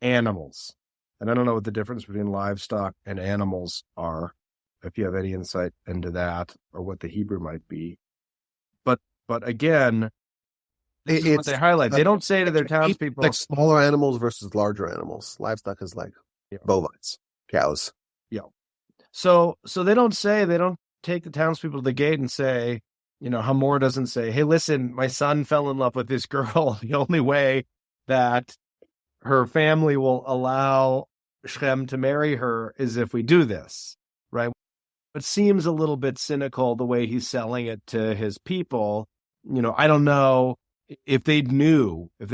animals. And I don't know what the difference between livestock and animals are, if you have any insight into that, or what the Hebrew might be. But again, this is what they highlight. They don't say to their townspeople, like smaller animals versus larger animals. Livestock is like bovines, cows. Yeah. So they don't take the townspeople to the gate and say, Hamor doesn't say, hey, listen, my son fell in love with this girl. The only way that her family will allow Shechem to marry her is if we do this, right? It seems a little bit cynical the way he's selling it to his people. I don't know if they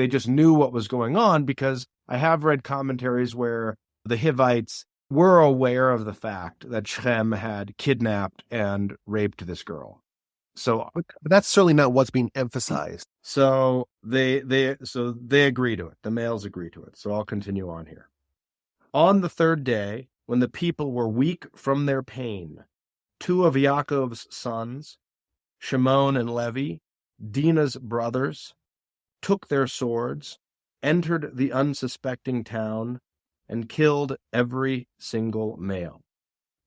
just knew what was going on, because I have read commentaries where the Hivites were aware of the fact that Shechem had kidnapped and raped this girl. So but that's certainly not what's being emphasized. So they agree to it. The males agree to it. So I'll continue on here. On the third day, when the people were weak from their pain, two of Yaakov's sons, Shimon and Levi, Dina's brothers, took their swords, entered the unsuspecting town, and killed every single male.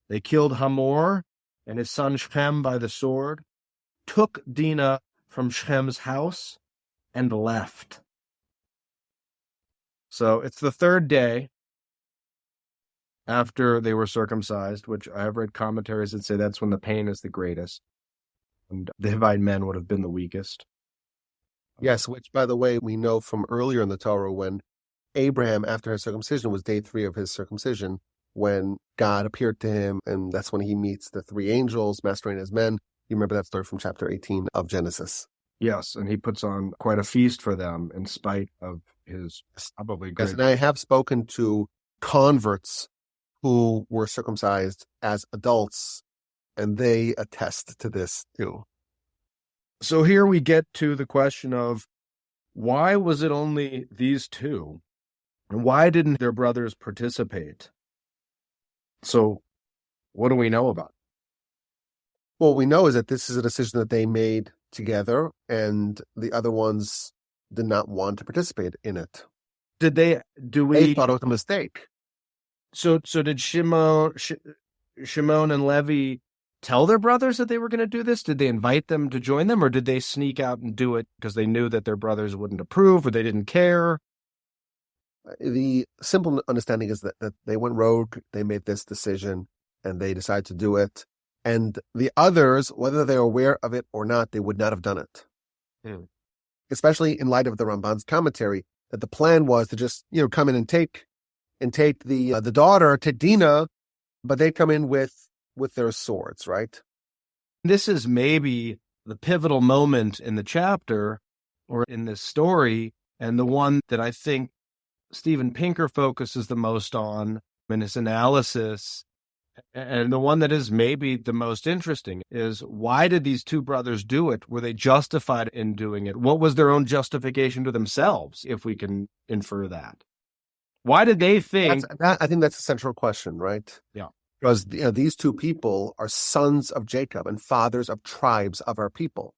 They killed Hamor and his son Shechem by the sword, took Dina from Shechem's house, and left. So it's the third day after they were circumcised, which I have read commentaries that say that's when the pain is the greatest, and the Hivite men would have been the weakest. Yes, which, by the way, we know from earlier in the Torah, when Abraham, after his circumcision, was day 3 of his circumcision, when God appeared to him, and that's when he meets the 3 angels masquerading as men. You remember that story from chapter 18 of Genesis. Yes, and he puts on quite a feast for them in spite of his probably great... Yes, and I have spoken to converts who were circumcised as adults, and they attest to this too. So here we get to the question of, why was it only these two? And why didn't their brothers participate? So what do we know about it? What we know is that this is a decision that they made together, and the other ones did not want to participate in it. They thought it was a mistake. So did Shimon and Levi tell their brothers that they were going to do this? Did they invite them to join them, or did they sneak out and do it because they knew that their brothers wouldn't approve, or they didn't care? The simple understanding is that they went rogue, they made this decision, and they decided to do it. And the others, whether they were aware of it or not, they would not have done it. Especially in light of the Ramban's commentary, that the plan was to just, come in and take the daughter, to Dina, but they come in with their swords, right? This is maybe the pivotal moment in the chapter or in this story, and the one that I think Steven Pinker focuses the most on in his analysis, and the one that is maybe the most interesting, is why did these two brothers do it? Were they justified in doing it? What was their own justification to themselves, if we can infer that? Why did they think... I think that's a central question, right? Yeah. Because these two people are sons of Jacob and fathers of tribes of our people.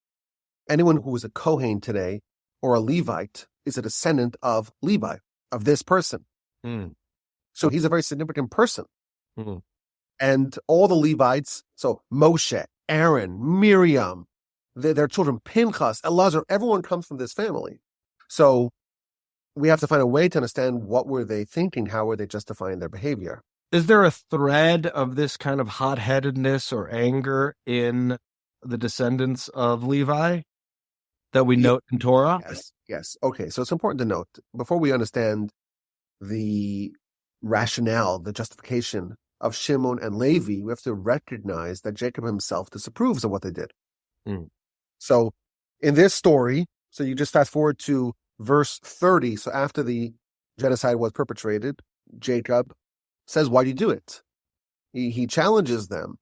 Anyone who is a Kohen today or a Levite is a descendant of Levi, of this person. So he's a very significant person. And all the Levites, so Moshe, Aaron, Miriam, their children, Pinchas, Elazar, everyone comes from this family. So we have to find a way to understand what were they thinking, how were they justifying their behavior. Is there a thread of this kind of hot-headedness or anger in the descendants of Levi that we note in Torah? Yes. Okay, so it's important to note, before we understand the rationale, the justification of Shimon and Levi, we have to recognize that Jacob himself disapproves of what they did. So in this story, so you just fast forward to verse 30, so after the genocide was perpetrated, Jacob says, why do you do it? He challenges them.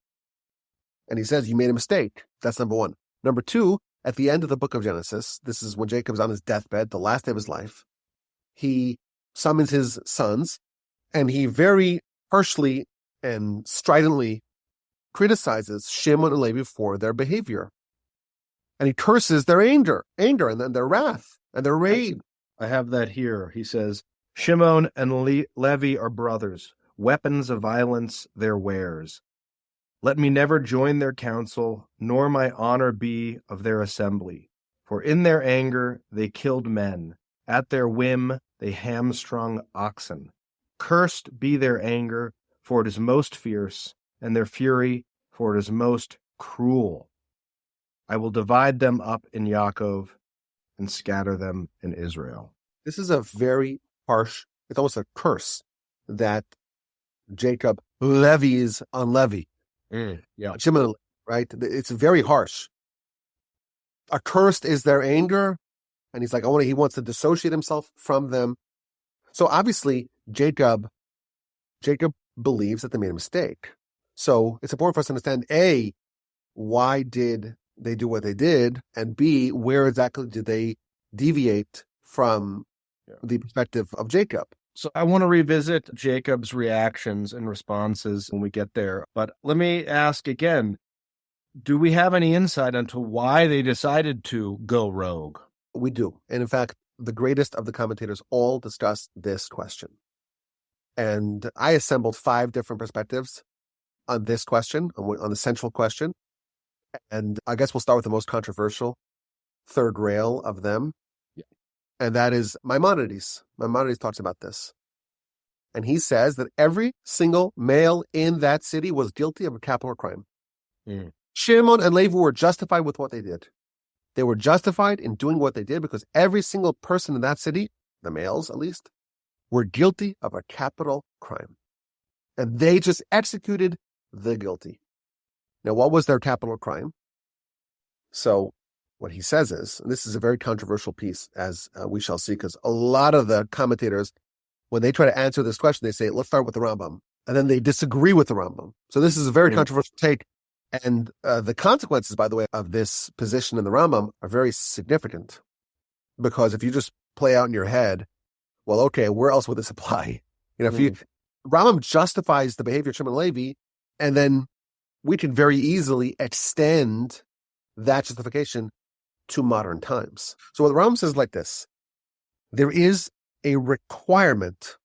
And he says, you made a mistake. That's number one. Number two, at the end of the book of Genesis, this is when Jacob's on his deathbed, the last day of his life, he summons his sons, and he very harshly and stridently criticizes Shimon and Levi for their behavior. And he curses their anger, and then their wrath, and their rage. I have that here. He says, Shimon and Levi are brothers, weapons of violence their wares. Let me never join their council, nor my honor be of their assembly. For in their anger they killed men. At their whim they hamstrung oxen. Cursed be their anger, for it is most fierce, and their fury, for it is most cruel. I will divide them up in Yaakov and scatter them in Israel. This is a very harsh, it's almost a curse that Jacob levies on Levi. Shimon, right? It's very harsh. Accursed is their anger, and he's like, he wants to dissociate himself from them. So obviously, Jacob believes that they made a mistake. So it's important for us to understand, A, why did they do what they did? And B, where exactly did they deviate from the perspective of Jacob? So I want to revisit Jacob's reactions and responses when we get there. But let me ask again, do we have any insight into why they decided to go rogue? We do. And in fact, the greatest of the commentators all discuss this question. And I assembled 5 different perspectives on this question, on the central question. And I guess we'll start with the most controversial, third rail of them. And that is Maimonides. Maimonides talks about this. And he says that every single male in that city was guilty of a capital crime. Shimon and Levi were justified with what they did. They were justified in doing what they did because every single person in that city, the males at least, were guilty of a capital crime. And they just executed the guilty. Now, what was their capital crime? So what he says is, and this is a very controversial piece, as we shall see, because a lot of the commentators, when they try to answer this question, they say, let's start with the Rambam. And then they disagree with the Rambam. So this is a very controversial take. And the consequences, by the way, of this position in the Rambam are very significant. Because if you just play out in your head, well, okay, where else would this apply? If Rambam justifies the behavior of Shimon and Levi, and then we can very easily extend that justification to modern times. So what the Rambam says is like this: there is a requirement,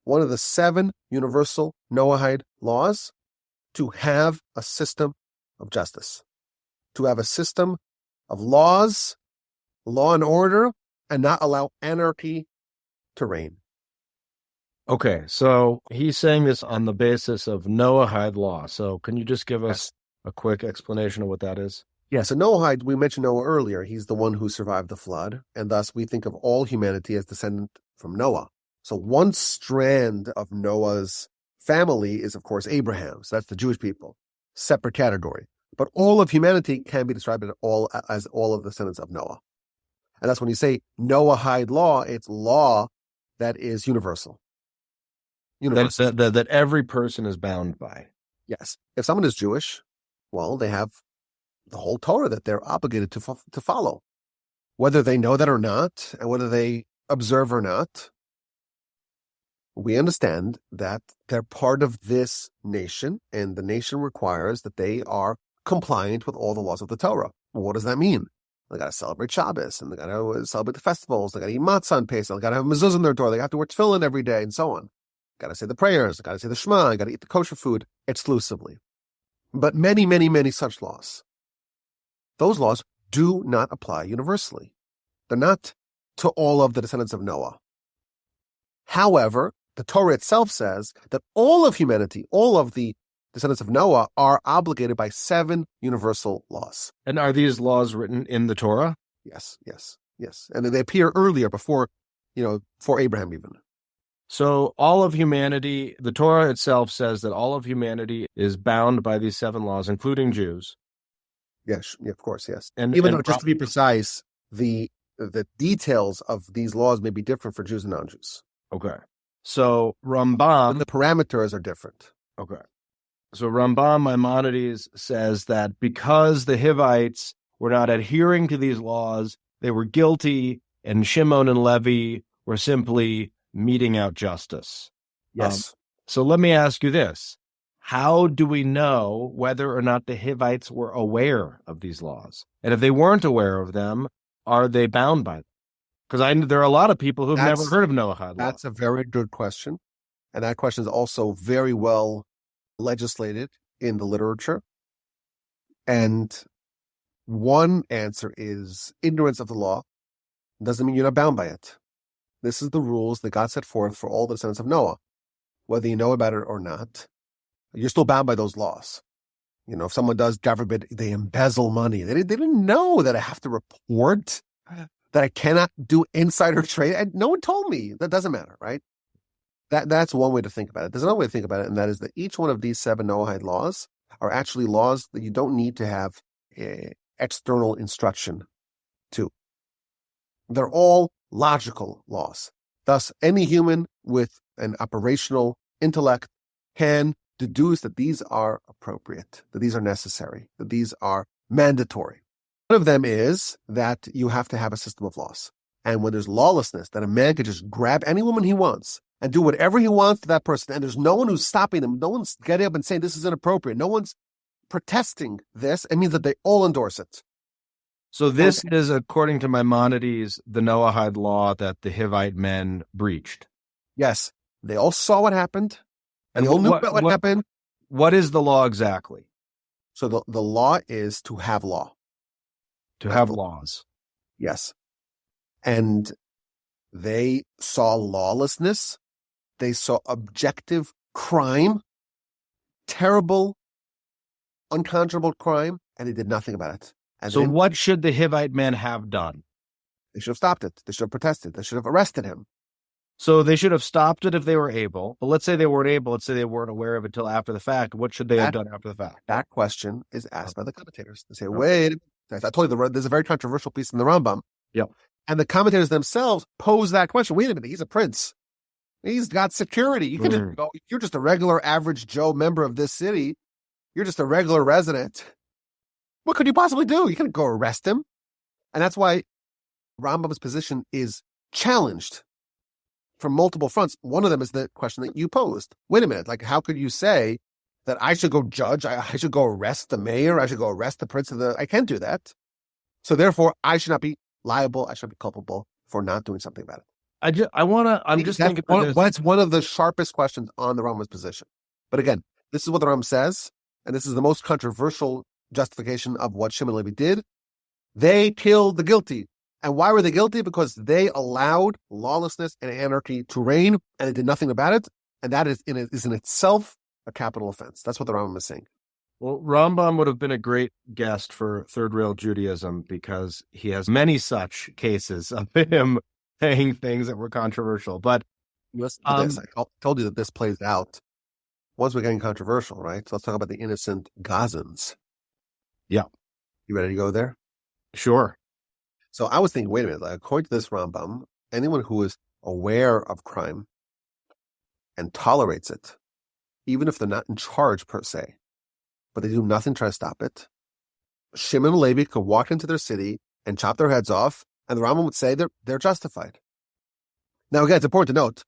one of the 7 universal Noahide laws, to have a system of justice, to have a system of laws, law and order, and not allow anarchy to reign. Okay, so he's saying this on the basis of Noahide law. So can you just give us a quick explanation of what that is? Yeah, so Noahide, we mentioned Noah earlier. He's the one who survived the flood, and thus we think of all humanity as descendant from Noah. So one strand of Noah's family is, of course, Abraham. So that's the Jewish people, separate category. But all of humanity can be described as all of the descendants of Noah. And that's when you say Noahide law, it's law that is universal. That every person is bound by. Yes. If someone is Jewish, well, they have the whole Torah that they're obligated to follow, whether they know that or not, and whether they observe or not. We understand that they're part of this nation, and the nation requires that they are compliant with all the laws of the Torah. Well, what does that mean? They got to celebrate Shabbos, and they got to celebrate the festivals. They got to eat matzah on Pesach. They got to have mezuzah in their door. They have to wear tefillin every day, and so on. Got to say the prayers. Got to say the Shema. Got to eat the kosher food exclusively. But many, many, many such laws. Those laws do not apply universally. They're not to all of the descendants of Noah. However, the Torah itself says that all of humanity, all of the descendants of Noah, are obligated by 7 universal laws. And are these laws written in the Torah? Yes. And they appear earlier, before Abraham even. So all of humanity, the Torah itself says that all of humanity is bound by these 7 laws, including Jews. Yes, of course, yes. And even though, just to be precise, the details of these laws may be different for Jews and non-Jews. Okay. So Rambam... the parameters are different. Okay. So Rambam Maimonides says that because the Hivites were not adhering to these laws, they were guilty, and Shimon and Levi were simply meting out justice. Yes. So let me ask you this. How do we know whether or not the Hivites were aware of these laws? And if they weren't aware of them, are they bound by them? Because there are a lot of people who've never heard of Noahide law. That's a very good question. And that question is also very well legislated in the literature. And one answer is ignorance of the law doesn't mean you're not bound by it. This is the rules that God set forth for all the descendants of Noah. Whether you know about it or not, you're still bound by those laws. If someone does, God forbid, they embezzle money, they didn't know that I have to report, that I cannot do insider trade. And no one told me. That doesn't matter, right? That's one way to think about it. There's another way to think about it, and that is that each one of these 7 Noahide laws are actually laws that you don't need to have external instruction to. They're all logical laws. Thus, any human with an operational intellect can deduce that these are appropriate, that these are necessary, that these are mandatory. One of them is that you have to have a system of laws. And when there's lawlessness, that a man could just grab any woman he wants and do whatever he wants to that person, and there's no one who's stopping them, no one's getting up and saying this is inappropriate, no one's protesting this, it means that they all endorse it. So this is, according to Maimonides, the Noahide law that the Hivite men breached. Yes. They all saw what happened, and they all knew about what happened. What is the law exactly? So the law is to have law. To have laws. Yes. And they saw lawlessness. They saw objective crime, terrible, unconscionable crime, and they did nothing about it. And so what should the Hivite men have done? They should have stopped it. They should have protested. They should have arrested him. So they should have stopped it if they were able. But let's say they weren't able. Let's say they weren't aware of it until after the fact. What should they have done after the fact? That question is asked by the commentators. They say, wait, I told you there's a very controversial piece in the Rambam. Yep. And the commentators themselves pose that question. Wait a minute, he's a prince. He's got security. You can just go, you're just a regular average Joe member of this city. You're just a regular resident. What could you possibly do? You can't go arrest him. And that's why Rambam's position is challenged from multiple fronts. One of them is the question that you posed. Wait a minute, how could you say that I should go judge, I should go arrest the mayor, I should go arrest the prince of the... I can't do that. So therefore, I should not be liable, I should be culpable for not doing something about it. I'm just thinking... That's one of the sharpest questions on the Rambam's position. But again, this is what the Rambam says, and this is the most controversial justification of what Shimon and Levi did. They killed the guilty. And why were they guilty? Because they allowed lawlessness and anarchy to reign, and they did nothing about it. And that is in itself a capital offense. That's what the Rambam is saying. Well, Rambam would have been a great guest for Third Rail Judaism because he has many such cases of him saying things that were controversial. But listen to this. I told you that this plays out once we're getting controversial, right? So let's talk about the innocent Gazans. Yeah. You ready to go there? Sure. So I was thinking, wait a minute, according to this Rambam, anyone who is aware of crime and tolerates it, even if they're not in charge per se, but they do nothing to try to stop it, Shimon and Levi could walk into their city and chop their heads off, and the Rambam would say they're justified. Now, again, it's important to note,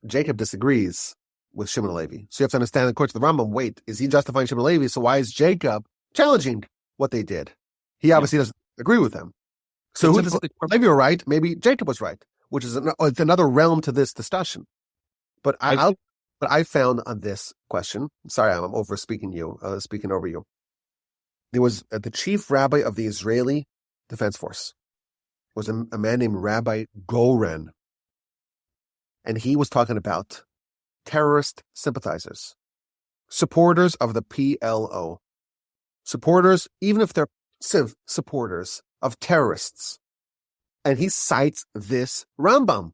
Jacob disagrees with Shimon and Levi. So you have to understand, according to the Rambam, wait, is he justifying Shimon and Levi? So why is Jacob challenging what they did? He obviously agree with them. So maybe you're right. Maybe Jacob was right, which is another realm to this discussion. But I found on this question, sorry, I'm over speaking over you. There was the chief rabbi of the Israeli Defense Force was a man named Rabbi Goren. And he was talking about terrorist sympathizers, supporters of the PLO, supporters, even if they're supporters of terrorists. And he cites this Rambam.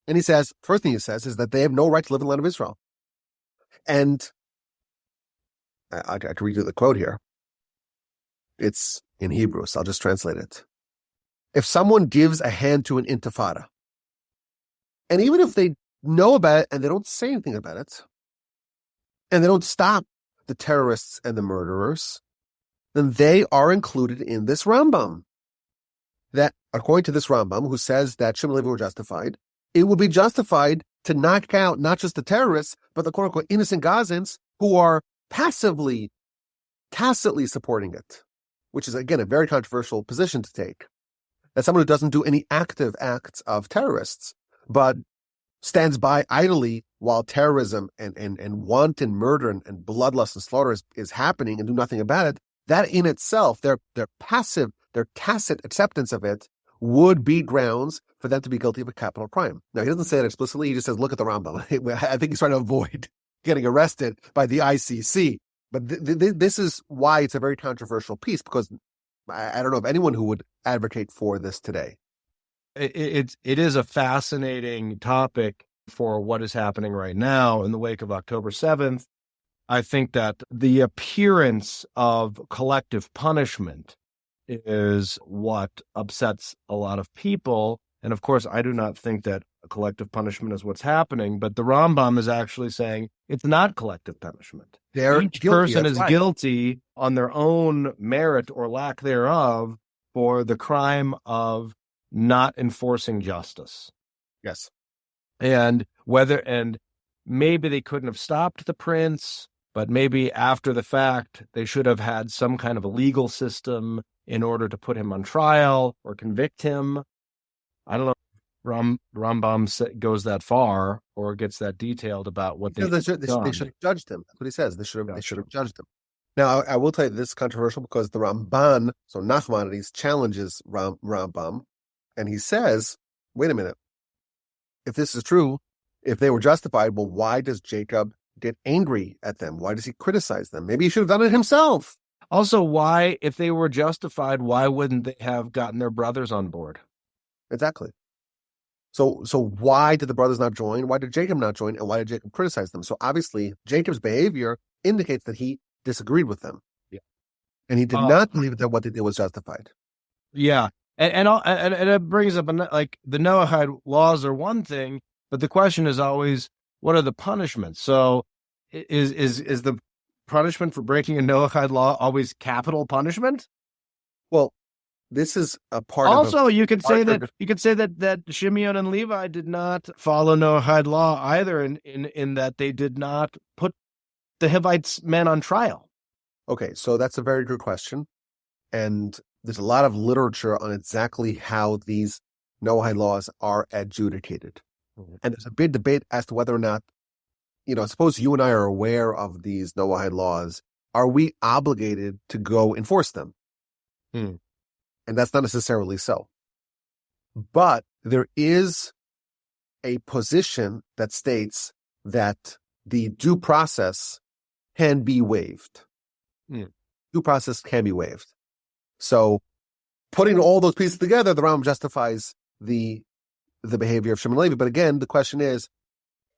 And he says, first thing he says is that they have no right to live in the land of Israel. And I can read you the quote here. It's in Hebrew, so I'll just translate it. If someone gives a hand to an intifada, and even if they know about it and they don't say anything about it, and they don't stop the terrorists and the murderers, then they are included in this Rambam. That, according to this Rambam, who says that Shimon and Levi were justified, it would be justified to knock out not just the terrorists, but the quote-unquote innocent Gazans who are tacitly supporting it, which is, again, a very controversial position to take. That someone who doesn't do any active acts of terrorists, but stands by idly while terrorism and wanton murder and bloodlust and slaughter is happening and do nothing about it, that in itself, their tacit acceptance of it would be grounds for them to be guilty of a capital crime. Now, he doesn't say it explicitly. He just says, look at the Rambam. I think he's trying to avoid getting arrested by the ICC. But this is why it's a very controversial piece, because I don't know of anyone who would advocate for this today. It is a fascinating topic for what is happening right now in the wake of October 7th. I think that the appearance of collective punishment is what upsets a lot of people. And of course, I do not think that collective punishment is what's happening, but the Rambam is actually saying it's not collective punishment. Each person is guilty on their own merit or lack thereof for the crime of not enforcing justice. Yes. And maybe they couldn't have stopped the prince, but maybe after the fact, they should have had some kind of a legal system in order to put him on trial or convict him. I don't know if Rambam goes that far or gets that detailed about what they should have judged him. That's what he says. They should have judged him. Now, I will tell you this is controversial because the Ramban, so Nachmanides, challenges Rambam, and he says, wait a minute, if this is true, if they were justified, well, why does Jacob get angry at them? Why does he criticize them? Maybe he should have done it himself. Also, why, if they were justified, why wouldn't they have gotten their brothers on board? Exactly. So why did the brothers not join? Why did Jacob not join? And why did Jacob criticize them? So obviously, Jacob's behavior indicates that he disagreed with them. Yeah. And he did not believe that what they did was justified. Yeah. And it brings up, like, the Noahide laws are one thing, but the question is always, what are the punishments? So is the punishment for breaking a Noahide law always capital punishment? Well, this is a part also, you could say that Shimeon and Levi did not follow Noahide law either in that they did not put the Hivites men on trial. Okay, so that's a very good question. And there's a lot of literature on exactly how these Noahide laws are adjudicated. Mm-hmm. And there's a big debate as to whether or not, suppose you and I are aware of these Noahide laws, are we obligated to go enforce them? Hmm. And that's not necessarily so. But there is a position that states that the due process can be waived. Due process can be waived. So putting all those pieces together, the Rambam justifies the behavior of Shimon and Levi. But again, the question is,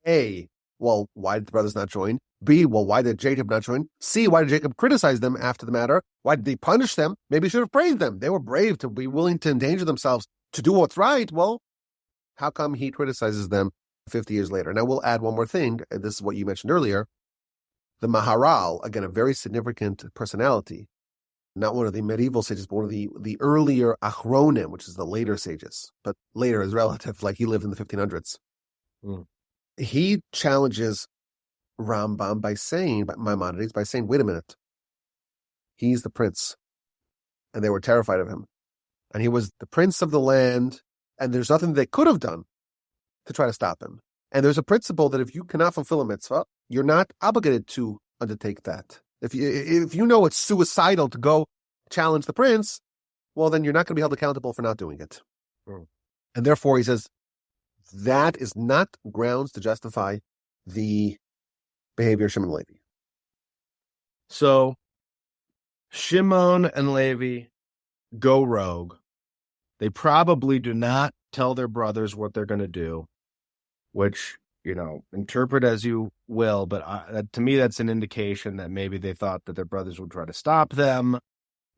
A, well, why did the brothers not join? B, well, why did Jacob not join? C, why did Jacob criticize them after the matter? Why did he punish them? Maybe he should have praised them. They were brave to be willing to endanger themselves to do what's right. Well, how come he criticizes them 50 years later? Now, we'll add one more thing. This is what you mentioned earlier. The Maharal, again, a very significant personality, not one of the medieval sages, but one of the earlier Achronim, which is the later sages, but later is relative, like he lived in the 1500s. He challenges Rambam by saying, Maimonides, wait a minute, he's the prince. and they were terrified of him. And he was the prince of the land, and there's nothing they could have done to try to stop him. And there's a principle that if you cannot fulfill a mitzvah, you're not obligated to undertake that. If you know it's suicidal to go challenge the prince, well, then you're not going to be held accountable for not doing it. And therefore, he says, that is not grounds to justify the behavior of Shimon and Levi. So Shimon and Levi go rogue. They probably do not tell their brothers what they're going to do, which, interpret as you will. But to me, that's an indication that maybe they thought that their brothers would try to stop them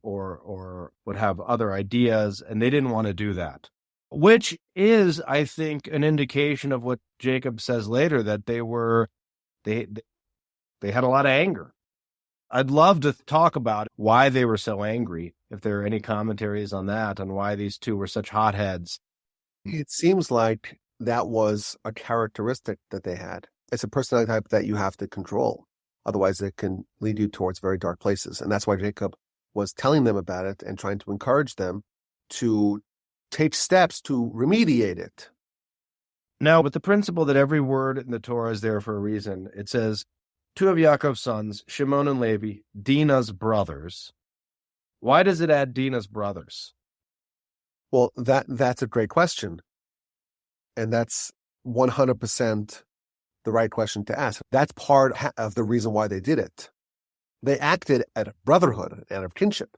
or would have other ideas, and they didn't want to do that. Which is, I think, an indication of what Jacob says later, that they had a lot of anger. I'd love to talk about why they were so angry, if there are any commentaries on that, on why these two were such hotheads. It seems like that was a characteristic that they had. It's a personality type that you have to control. Otherwise, it can lead you towards very dark places. And that's why Jacob was telling them about it and trying to encourage them to take steps to remediate it. Now, with the principle that every word in the Torah is there for a reason, it says, two of Yaakov's sons, Shimon and Levi, Dina's brothers. Why does it add Dina's brothers? Well, that's a great question. And that's 100% the right question to ask. That's part of the reason why they did it. They acted out of brotherhood and of kinship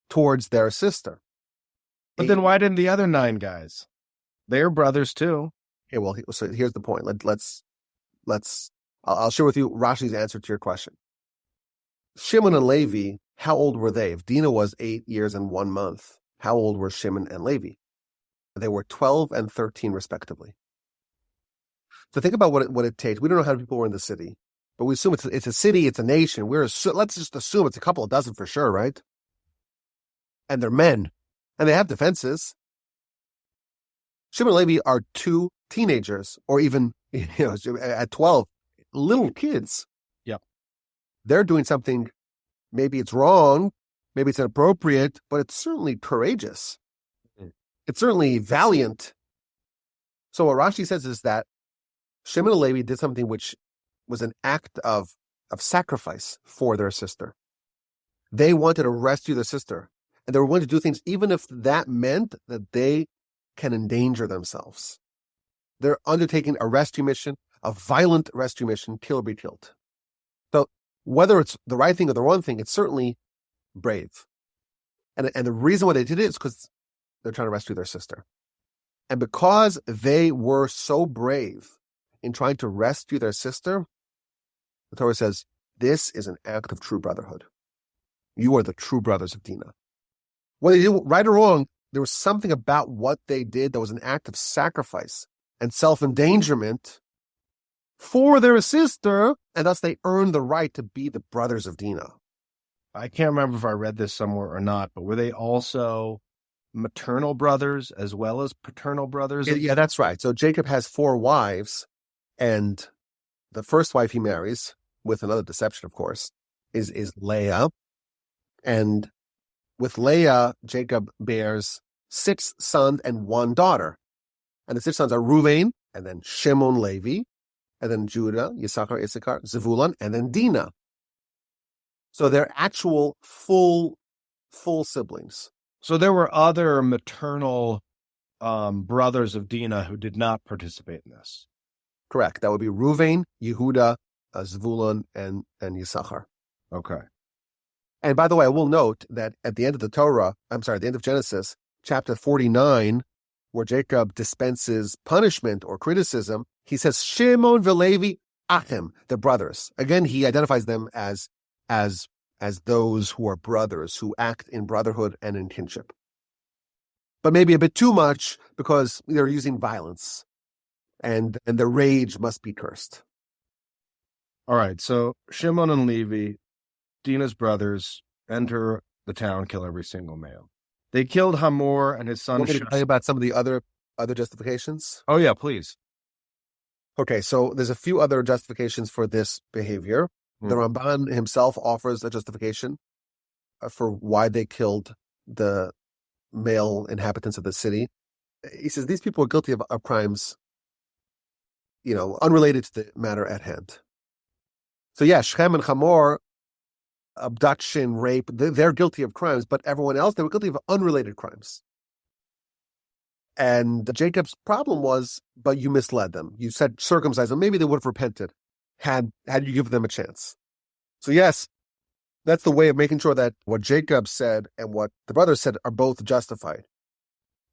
towards their sister. But then why didn't the other 9 guys? They're brothers too. Okay, well, so here's the point. I'll share with you Rashi's answer to your question. Shimon and Levi, how old were they? If Dina was 8 years and 1 month, how old were Shimon and Levi? They were 12 and 13, respectively. So think about what it takes. We don't know how many people were in the city, but we assume it's a city, it's a nation. Let's just assume it's a couple of dozen for sure, right? And they're men, and they have defenses. Shimon and Levi are 2 teenagers, or even at 12, little kids. Yep. They're doing something. Maybe it's wrong, maybe it's inappropriate, but it's certainly courageous. It's certainly valiant. So what Rashi says is that Shimon and Levi did something which was an act of sacrifice for their sister. They wanted to rescue their sister, and they were willing to do things even if that meant that they can endanger themselves. They're undertaking a rescue mission, a violent rescue mission, kill or be killed. So whether it's the right thing or the wrong thing, it's certainly brave. And the reason why they did it is because they're trying to rescue their sister. And because they were so brave in trying to rescue their sister, the Torah says, this is an act of true brotherhood. You are the true brothers of Dina. Whether they did right or wrong, there was something about what they did that was an act of sacrifice and self-endangerment for their sister, and thus they earned the right to be the brothers of Dina. I can't remember if I read this somewhere or not, but were they also maternal brothers as well as paternal brothers? Yeah, that's right. So Jacob has 4 wives, and the first wife he marries, with another deception, of course, is Leah. And with Leah, Jacob bears 6 sons and 1 daughter. And the 6 sons are Reuven, and then Shimon, Levi, and then Judah, Yisachar, Issachar, Zevulun, and then Dina. So they're actual full siblings. So there were other maternal brothers of Dina who did not participate in this. Correct. That would be Reuven, Yehuda, Zvulun, and Yisachar. Okay. And by the way, I will note that at the end of the end of Genesis, chapter 49, where Jacob dispenses punishment or criticism, he says, Shimon v'Levi Achim, the brothers. Again, he identifies them as those who are brothers, who act in brotherhood and in kinship. But maybe a bit too much because they're using violence, and the rage must be cursed. All right, so Shimon and Levi, Dina's brothers, enter the town, kill every single male. They killed Hamor and his son. Want me to tell you about some of the other justifications? Oh yeah, please. Okay, so there's a few other justifications for this behavior. The Ramban himself offers a justification for why they killed the male inhabitants of the city. He says these people are guilty of crimes, unrelated to the matter at hand. So yeah, Shechem and Hamor, abduction, rape, they're guilty of crimes, but everyone else, they were guilty of unrelated crimes. And Jacob's problem was, but you misled them. You said circumcise them. Maybe they would have repented had you given them a chance. So yes, that's the way of making sure that what Jacob said and what the brothers said are both justified.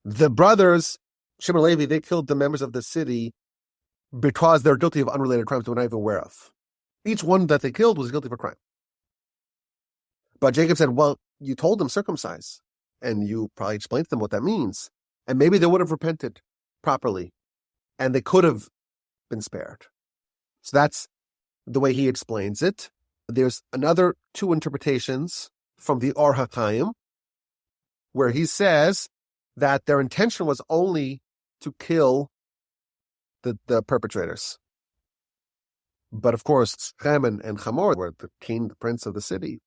The brothers, Shimon and Levi, they killed the members of the city because they're guilty of unrelated crimes they were not even aware of. Each one that they killed was guilty of a crime. But Jacob said, well, you told them circumcise, and you probably explained to them what that means. And maybe they would have repented properly, and they could have been spared. So that's the way he explains it. There's another two interpretations from the Or HaChaim, where he says that their intention was only to kill the perpetrators. But of course, Shechem and Hamor were the king, the prince of the city,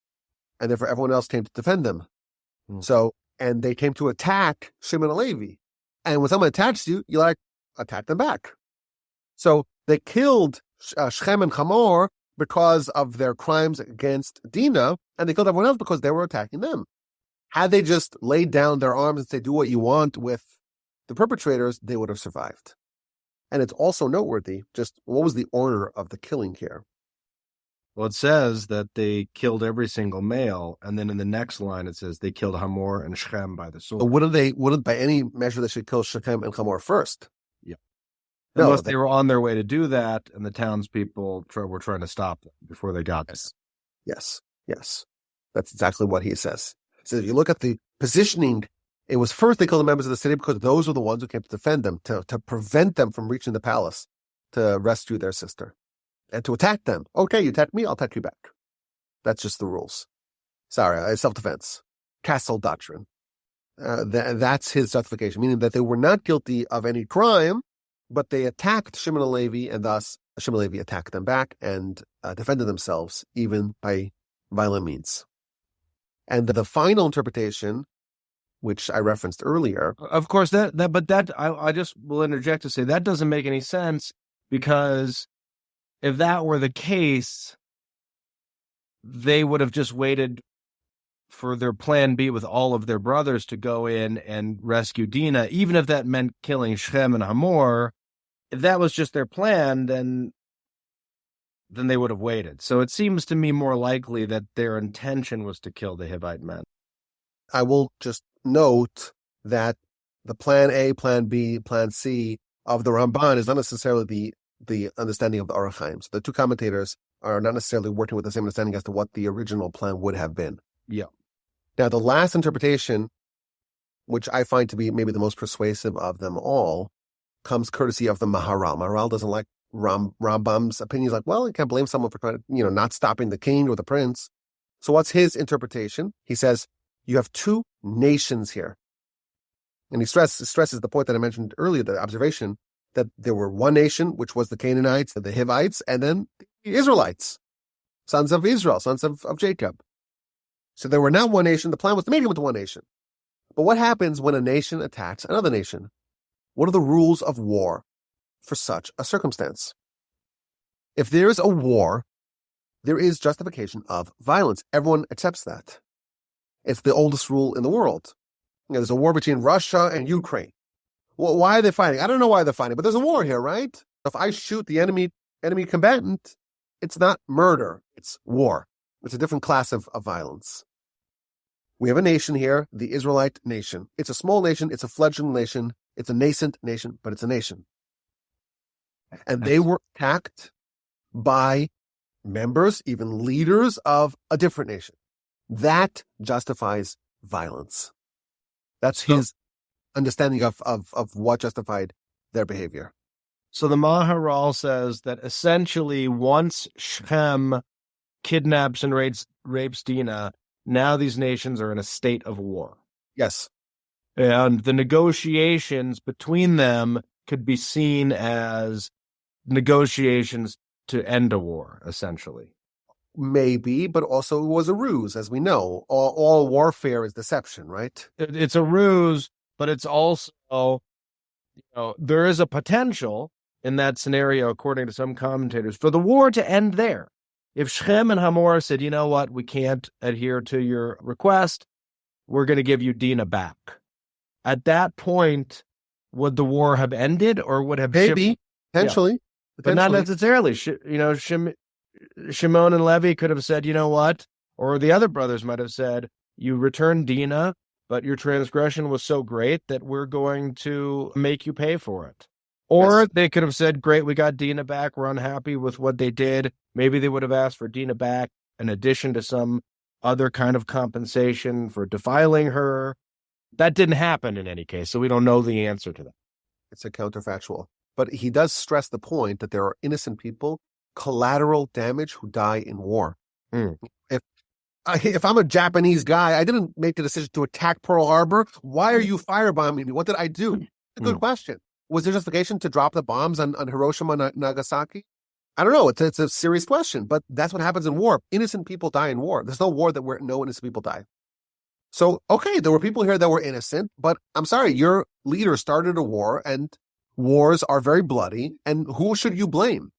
and therefore everyone else came to defend them. So, and they came to attack Shimon and Levi. And when someone attacks you, you attack them back. So they killed Shechem and Hamor because of their crimes against Dina, and they killed everyone else because they were attacking them. Had they just laid down their arms and said, do what you want with the perpetrators, they would have survived. And it's also noteworthy, just what was the order of the killing here? Well, it says that they killed every single male, and then in the next line it says they killed Hamor and Shechem by the sword. But wouldn't by any measure they should kill Shechem and Hamor first? Yeah. No, Unless they were on their way to do that, and the townspeople were trying to stop them before they got there. Yes. That's exactly what he says. He says, if you look at the positioning, it was first they killed the members of the city because those were the ones who came to defend them, to prevent them from reaching the palace, to rescue their sister, and to attack them. Okay, you attack me, I'll attack you back. That's just the rules. Sorry, self-defense. Castle doctrine. That's his justification, meaning that they were not guilty of any crime, but they attacked Shimon and Levi, and thus Shimon and Levi attacked them back and defended themselves, even by violent means. And the final interpretation, which I referenced earlier. Of course, I just will interject to say that doesn't make any sense, because if that were the case, they would have just waited for their plan B with all of their brothers to go in and rescue Dina, even if that meant killing Shechem and Hamor. If that was just their plan, then they would have waited. So it seems to me more likely that their intention was to kill the Hivite men. I will just note that the plan A, plan B, plan C of the Ramban is not necessarily the understanding of the Or HaChaim. So the two commentators are not necessarily working with the same understanding as to what the original plan would have been. Yeah. Now, the last interpretation, which I find to be maybe the most persuasive of them all, comes courtesy of the Maharal. Maharal doesn't like Rambam's opinion. He's like, well, you can't blame someone for trying to, not stopping the king or the prince. So what's his interpretation? He says, you have two nations here. And he stresses the point that I mentioned earlier, the observation that there were one nation, which was the Canaanites, the Hivites, and then the Israelites, sons of Israel, sons of Jacob. So there were now one nation. The plan was to make it into one nation. But what happens when a nation attacks another nation? What are the rules of war for such a circumstance? If there is a war, there is justification of violence. Everyone accepts that. It's the oldest rule in the world. There's a war between Russia and Ukraine. Well, why are they fighting? I don't know why they're fighting, but there's a war here, right? If I shoot the enemy combatant, it's not murder, it's war. It's a different class of violence. We have a nation here, the Israelite nation. It's a small nation, it's a fledgling nation, it's a nascent nation, but it's a nation. And they were attacked by members, even leaders of a different nation. That justifies violence. That's his understanding of what justified their behavior. So the Maharal says that essentially once Shechem kidnaps and rapes Dina, now these nations are in a state of war. Yes. And the negotiations between them could be seen as negotiations to end a war, essentially. maybe, but also it was a ruse, as we know. All warfare is deception, right? It's a ruse, but it's also, there is a potential in that scenario, according to some commentators, for the war to end there. If Shechem and Hamor said, you know what, we can't adhere to your request, we're going to give you Dina back. At that point, would the war have ended, or would have Maybe, potentially. But not necessarily. Shimon and Levi could have said, you know what? Or the other brothers might have said, you return Dina, but your transgression was so great that we're going to make you pay for it. Or they could have said, great, we got Dina back. We're unhappy with what they did. Maybe they would have asked for Dina back in addition to some other kind of compensation for defiling her. That didn't happen in any case, so we don't know the answer to that. It's a counterfactual. But he does stress the point that there are innocent people, collateral damage, who die in war. If I'm a Japanese guy, I didn't make the decision to attack Pearl Harbor. Why are you firebombing me? What did I do? It's a good question. Was there justification to drop the bombs on Hiroshima and Nagasaki? I don't know. It's a serious question, but that's what happens in war. Innocent people die in war. There's no war where no innocent people die. So, okay, there were people here that were innocent, but I'm sorry, your leader started a war, and wars are very bloody, and who should you blame?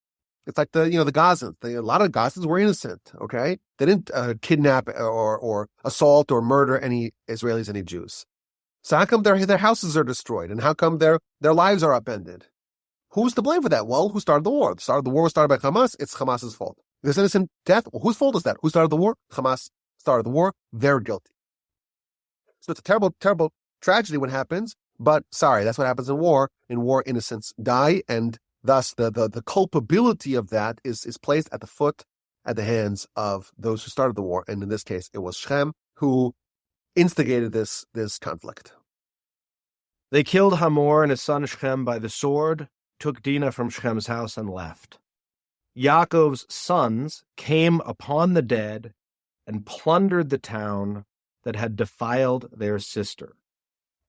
It's like the Gazans. A lot of Gazans were innocent, okay? They didn't kidnap or assault or murder any Israelis, any Jews. So how come their houses are destroyed, and how come their lives are upended? Who's to blame for that? Well, who started the war? The war was started by Hamas. It's Hamas's fault. There's innocent death. Well, whose fault is that? Who started the war? Hamas started the war. They're guilty. So it's a terrible, terrible tragedy when it happens, but sorry, that's what happens in war. In war, innocents die, and thus the culpability of that is placed at the hands of those who started the war. And in this case, it was Shechem who instigated this conflict. They killed Hamor and his son Shechem by the sword, took Dina from Shechem's house, and left. Yaakov's sons came upon the dead and plundered the town that had defiled their sister.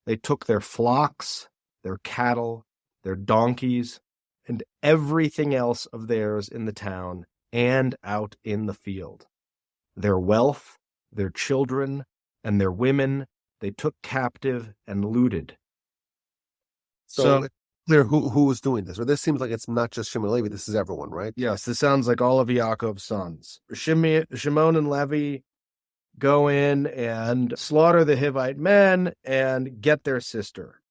They took their flocks, their cattle, their donkeys, and everything else of theirs in the town and out in the field. Their wealth, their children, and their women they took captive and looted. So it's clear who was doing this, or this seems like it's not just Shimon and Levi, this is everyone, right? Yes, this sounds like all of Yaakov's sons. Shimon and Levi go in and slaughter the Hivite men and get their sister.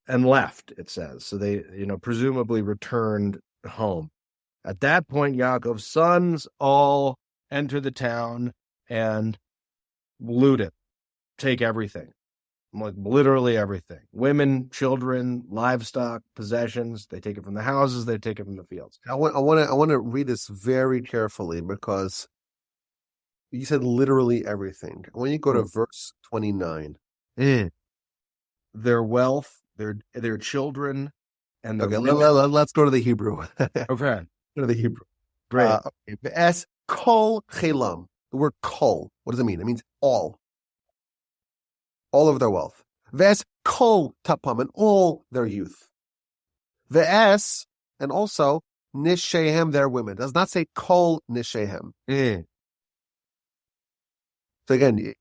And left, it says. So they, presumably returned home. At that point, Yaakov's sons all enter the town and loot it, take everything. Like literally everything. Women, children, livestock, possessions. They take it from the houses, they take it from the fields. I want to read this very carefully because you said literally everything. When you go to verse 29. Their wealth, their children, and their let's go to the Hebrew. Okay. Go to the Hebrew. Great. Es kol chelam. The word kol. What does it mean? It means all. All of their wealth. Ves kol tapam, and all their youth. Ves, and also nishehem, their women. It does not say kol nishehem. So again,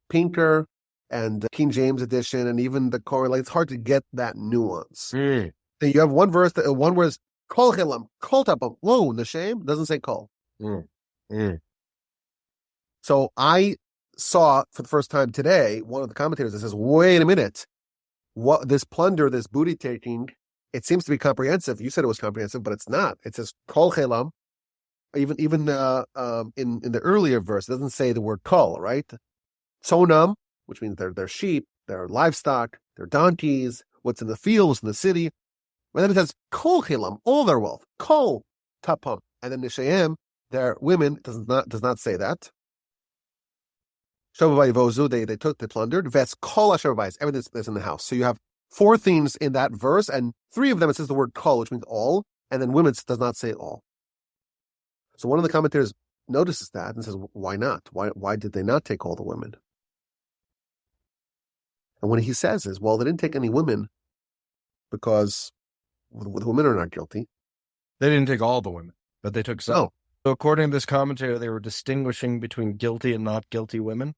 Pinker and King James edition, and even the Korah, it's hard to get that nuance. So you have one verse that one word is kol chelam, kol tapam. Whoa, nishehem doesn't say kol. So I saw for the first time today one of the commentators that says, wait a minute, what this plunder, this booty taking, it seems to be comprehensive. You said it was comprehensive, but it's not. It says kol chelam. Even in the earlier verse, it doesn't say the word kol, right? Tzonam, which means their sheep, their livestock, their donkeys, what's in the fields in the city. And then it says kol chelam, all their wealth, kol tapam, and then nisheim, their women, does not say that. Shavavai vozu, they took, they plundered. Ves kol ashavavai, everything that's in the house. So you have 4 themes in that verse, and 3 of them it says the word kol, which means all, and then women does not say all. So one of the commentators notices that and says, why not? Why did they not take all the women? And what he says is, well, they didn't take any women because the women are not guilty. They didn't take all the women, but they took some. No, So according to this commentary, they were distinguishing between guilty and not guilty women?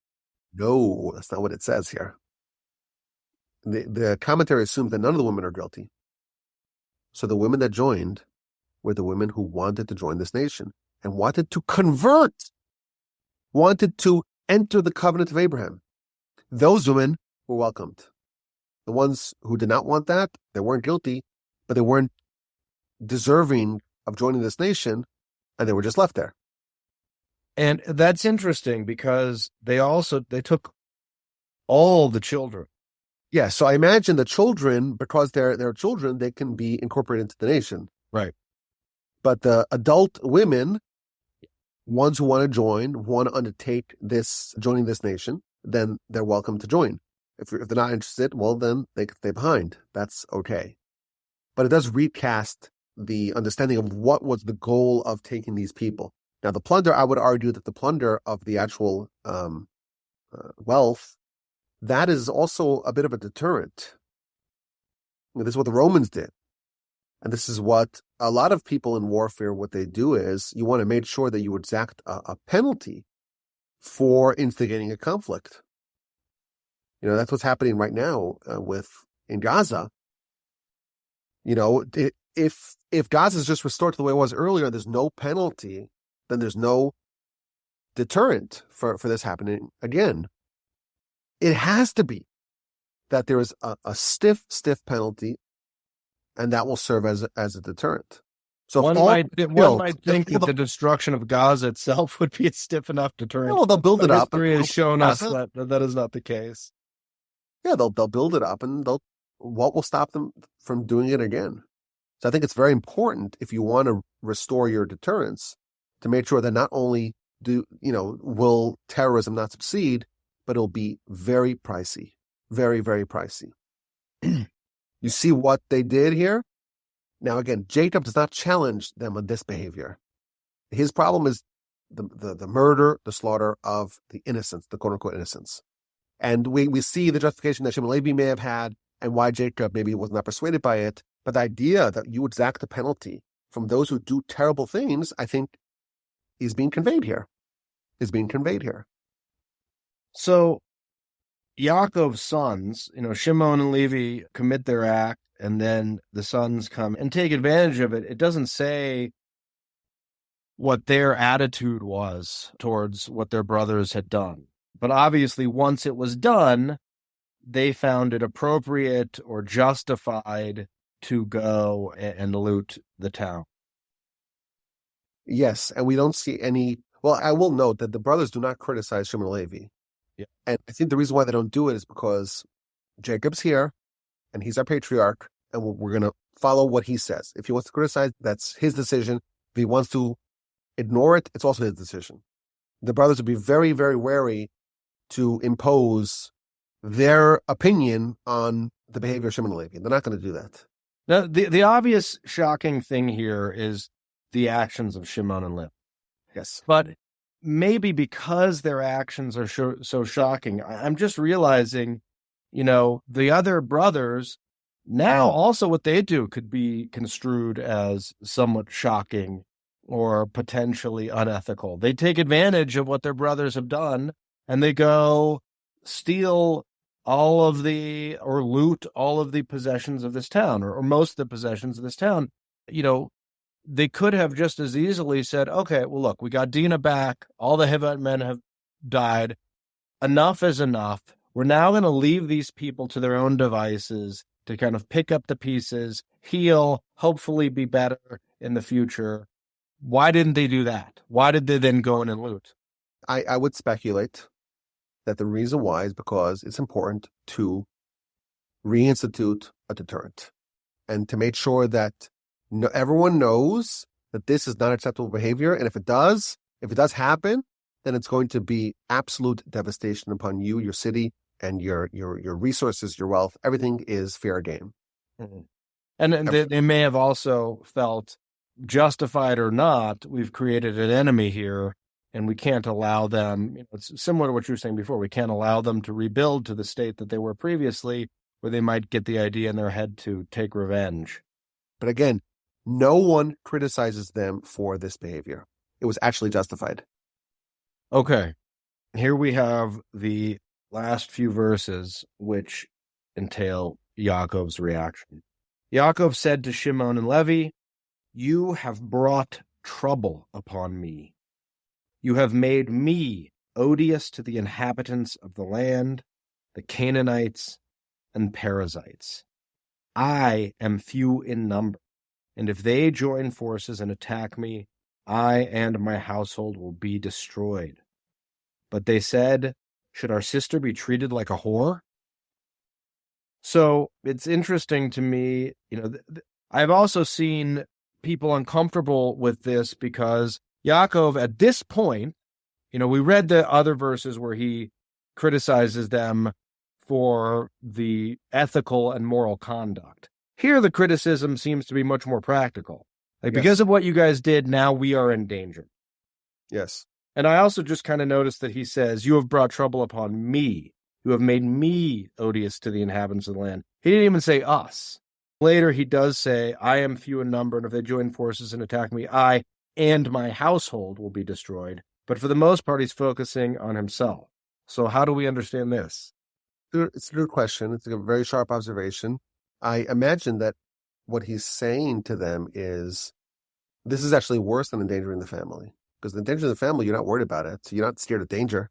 No, that's not what it says here. The commentary assumes that none of the women are guilty. So the women that joined were the women who wanted to join this nation and wanted to convert, wanted to enter the covenant of Abraham. Those women were welcomed. The ones who did not want that, they weren't guilty, but they weren't deserving of joining this nation, and they were just left there. And that's interesting because they took all the children. Yeah, so I imagine the children, because they're children, they can be incorporated into the nation. Right. But the adult women, ones who want to join, want to undertake joining this nation, then they're welcome to join. If they're not interested, well, then they can stay behind. That's okay. But it does recast the understanding of what was the goal of taking these people. Now, the plunder, I would argue that the plunder of the actual wealth, that is also a bit of a deterrent. This is what the Romans did. And this is what a lot of people in warfare, what they do is you want to make sure that you exact a penalty for instigating a conflict. That's what's happening right now in Gaza. If Gaza is just restored to the way it was earlier, there's no penalty, then there's no deterrent for this happening again. It has to be that there is a stiff penalty, and that will serve as a deterrent. So one might think that the destruction of Gaza itself would be a stiff enough deterrent. Well, they'll build it up. History has shown us that is not the case. Yeah, they'll build it up, and what will stop them from doing it again? So I think it's very important, if you want to restore your deterrence, to make sure that not only will terrorism not succeed, but it'll be very pricey, very, very pricey. You see what they did here? Now, again, Jacob does not challenge them on this behavior. His problem is the murder, the slaughter of the innocents, the quote-unquote innocents. And we see the justification that Shimon Levi may have had and why Jacob maybe was not persuaded by it. But the idea that you exact the penalty from those who do terrible things, I think, is being conveyed here. So Yaakov's sons, Shimon and Levi commit their act, and then the sons come and take advantage of it. It doesn't say what their attitude was towards what their brothers had done. But obviously, once it was done, they found it appropriate or justified to go and loot the town. Yes, and we don't see any... Well, I will note that the brothers do not criticize Shimon and Levi. Yeah. And I think the reason why they don't do it is because Jacob's here, and he's our patriarch, and we're going to follow what he says. If he wants to criticize, that's his decision. If he wants to ignore it, it's also his decision. The brothers would be very, very wary to impose their opinion on the behavior of Shimon and Levi. They're not going to do that. Now, the obvious shocking thing here is the actions of Shimon and Levi. Yes. But maybe because their actions are so shocking, I'm just realizing, the other brothers, now also what they do could be construed as somewhat shocking or potentially unethical. They take advantage of what their brothers have done, and they go steal or loot all of the possessions of this town, or most of the possessions of this town. They could have just as easily said, okay, well, look, we got Dina back. All the Hivite men have died. Enough is enough. We're now going to leave these people to their own devices to kind of pick up the pieces, heal, hopefully be better in the future. Why didn't they do that? Why did they then go in and loot? I would speculate that the reason why is because it's important to reinstitute a deterrent and to make sure that everyone knows that this is not acceptable behavior. And if it does happen, then it's going to be absolute devastation upon you, your city, and your resources, your wealth. Everything is fair game. Mm-hmm. And they may have also felt, justified or not, we've created an enemy here, and we can't allow them, it's similar to what you were saying before, we can't allow them to rebuild to the state that they were previously, where they might get the idea in their head to take revenge. But again, no one criticizes them for this behavior. it was actually justified. Okay. Here we have the last few verses, which entail Yaakov's reaction. Yaakov said to Shimon and Levi, "You have brought trouble upon me. You have made me odious to the inhabitants of the land, the Canaanites and Perizzites. I am few in number, and if they join forces and attack me, I and my household will be destroyed." But they said, "Should our sister be treated like a whore?" So it's interesting to me, I've also seen people uncomfortable with this because Yaakov, at this point, we read the other verses where he criticizes them for the ethical and moral conduct. Here, the criticism seems to be much more practical. Like, Yes. because of what you guys did, now we are in danger. Yes. And I also just kind of noticed that he says, "You have brought trouble upon me. You have made me odious to the inhabitants of the land." He didn't even say us. Later, he does say, "I am few in number, and if they join forces and attack me, I and my household will be destroyed." But for the most part, he's focusing on himself. So how do we understand this? It's a good question. It's a very sharp observation. I imagine that what he's saying to them is, this is actually worse than endangering the family. Because the danger of the family, you're not worried about it. So you're not scared of danger.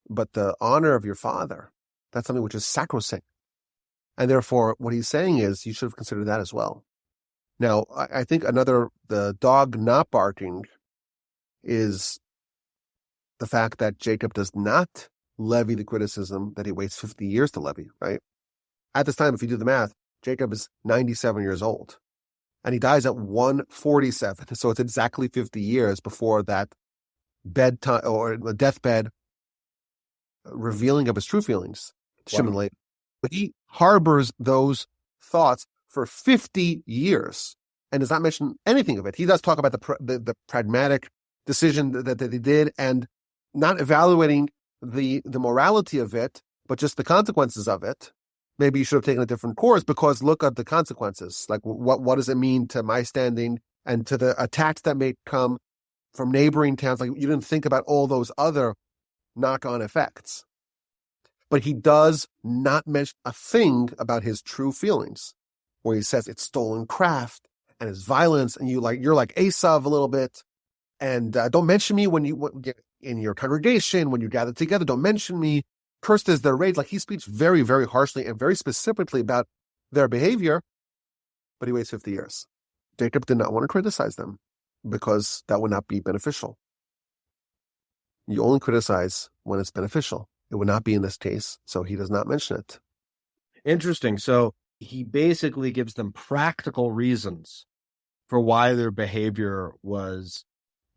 But the honor of your father, that's something which is sacrosanct. And therefore, what he's saying is, you should have considered that as well. Now, I think the dog not barking is the fact that Jacob does not levy the criticism that he waits 50 years to levy, right? At this time, if you do the math, Jacob is 97 years old. And he dies at 147. So it's exactly 50 years before that bedtime or the deathbed revealing of his true feelings to Shimon later. But he harbors those thoughts for 50 years and does not mention anything of it. He does talk about the pragmatic decision that he did and not evaluating the morality of it, but just the consequences of it. Maybe you should have taken a different course because look at the consequences. Like, what does it mean to my standing and to the attacks that may come from neighboring towns? Like, you didn't think about all those other knock-on effects. But he does not mention a thing about his true feelings, where he says it's stolen craft and it's violence, and you're like Esav a little bit, and don't mention me when you get in your congregation, when you gather together, don't mention me. Cursed is their rage. Like, he speaks very, very harshly and very specifically about their behavior, but he waits 50 years. Jacob did not want to criticize them because that would not be beneficial. You only criticize when it's beneficial. It would not be in this case, so he does not mention it. Interesting. So he basically gives them practical reasons for why their behavior was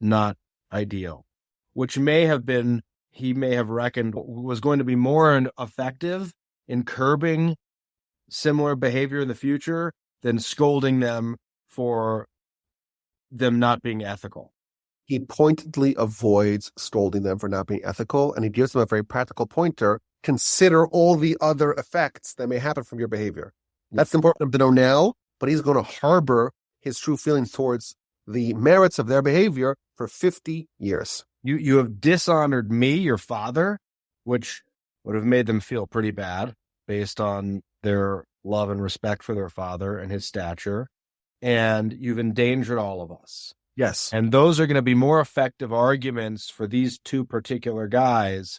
not ideal, which may have been, he may have reckoned was going to be more effective in curbing similar behavior in the future than scolding them for them not being ethical. He pointedly avoids scolding them for not being ethical, and he gives them a very practical pointer. Consider all the other effects that may happen from your behavior. That's important to know now, but he's going to harbor his true feelings towards the merits of their behavior for 50 years. You have dishonored me, your father, which would have made them feel pretty bad based on their love and respect for their father and his stature, and you've endangered all of us. Yes. And those are going to be more effective arguments for these two particular guys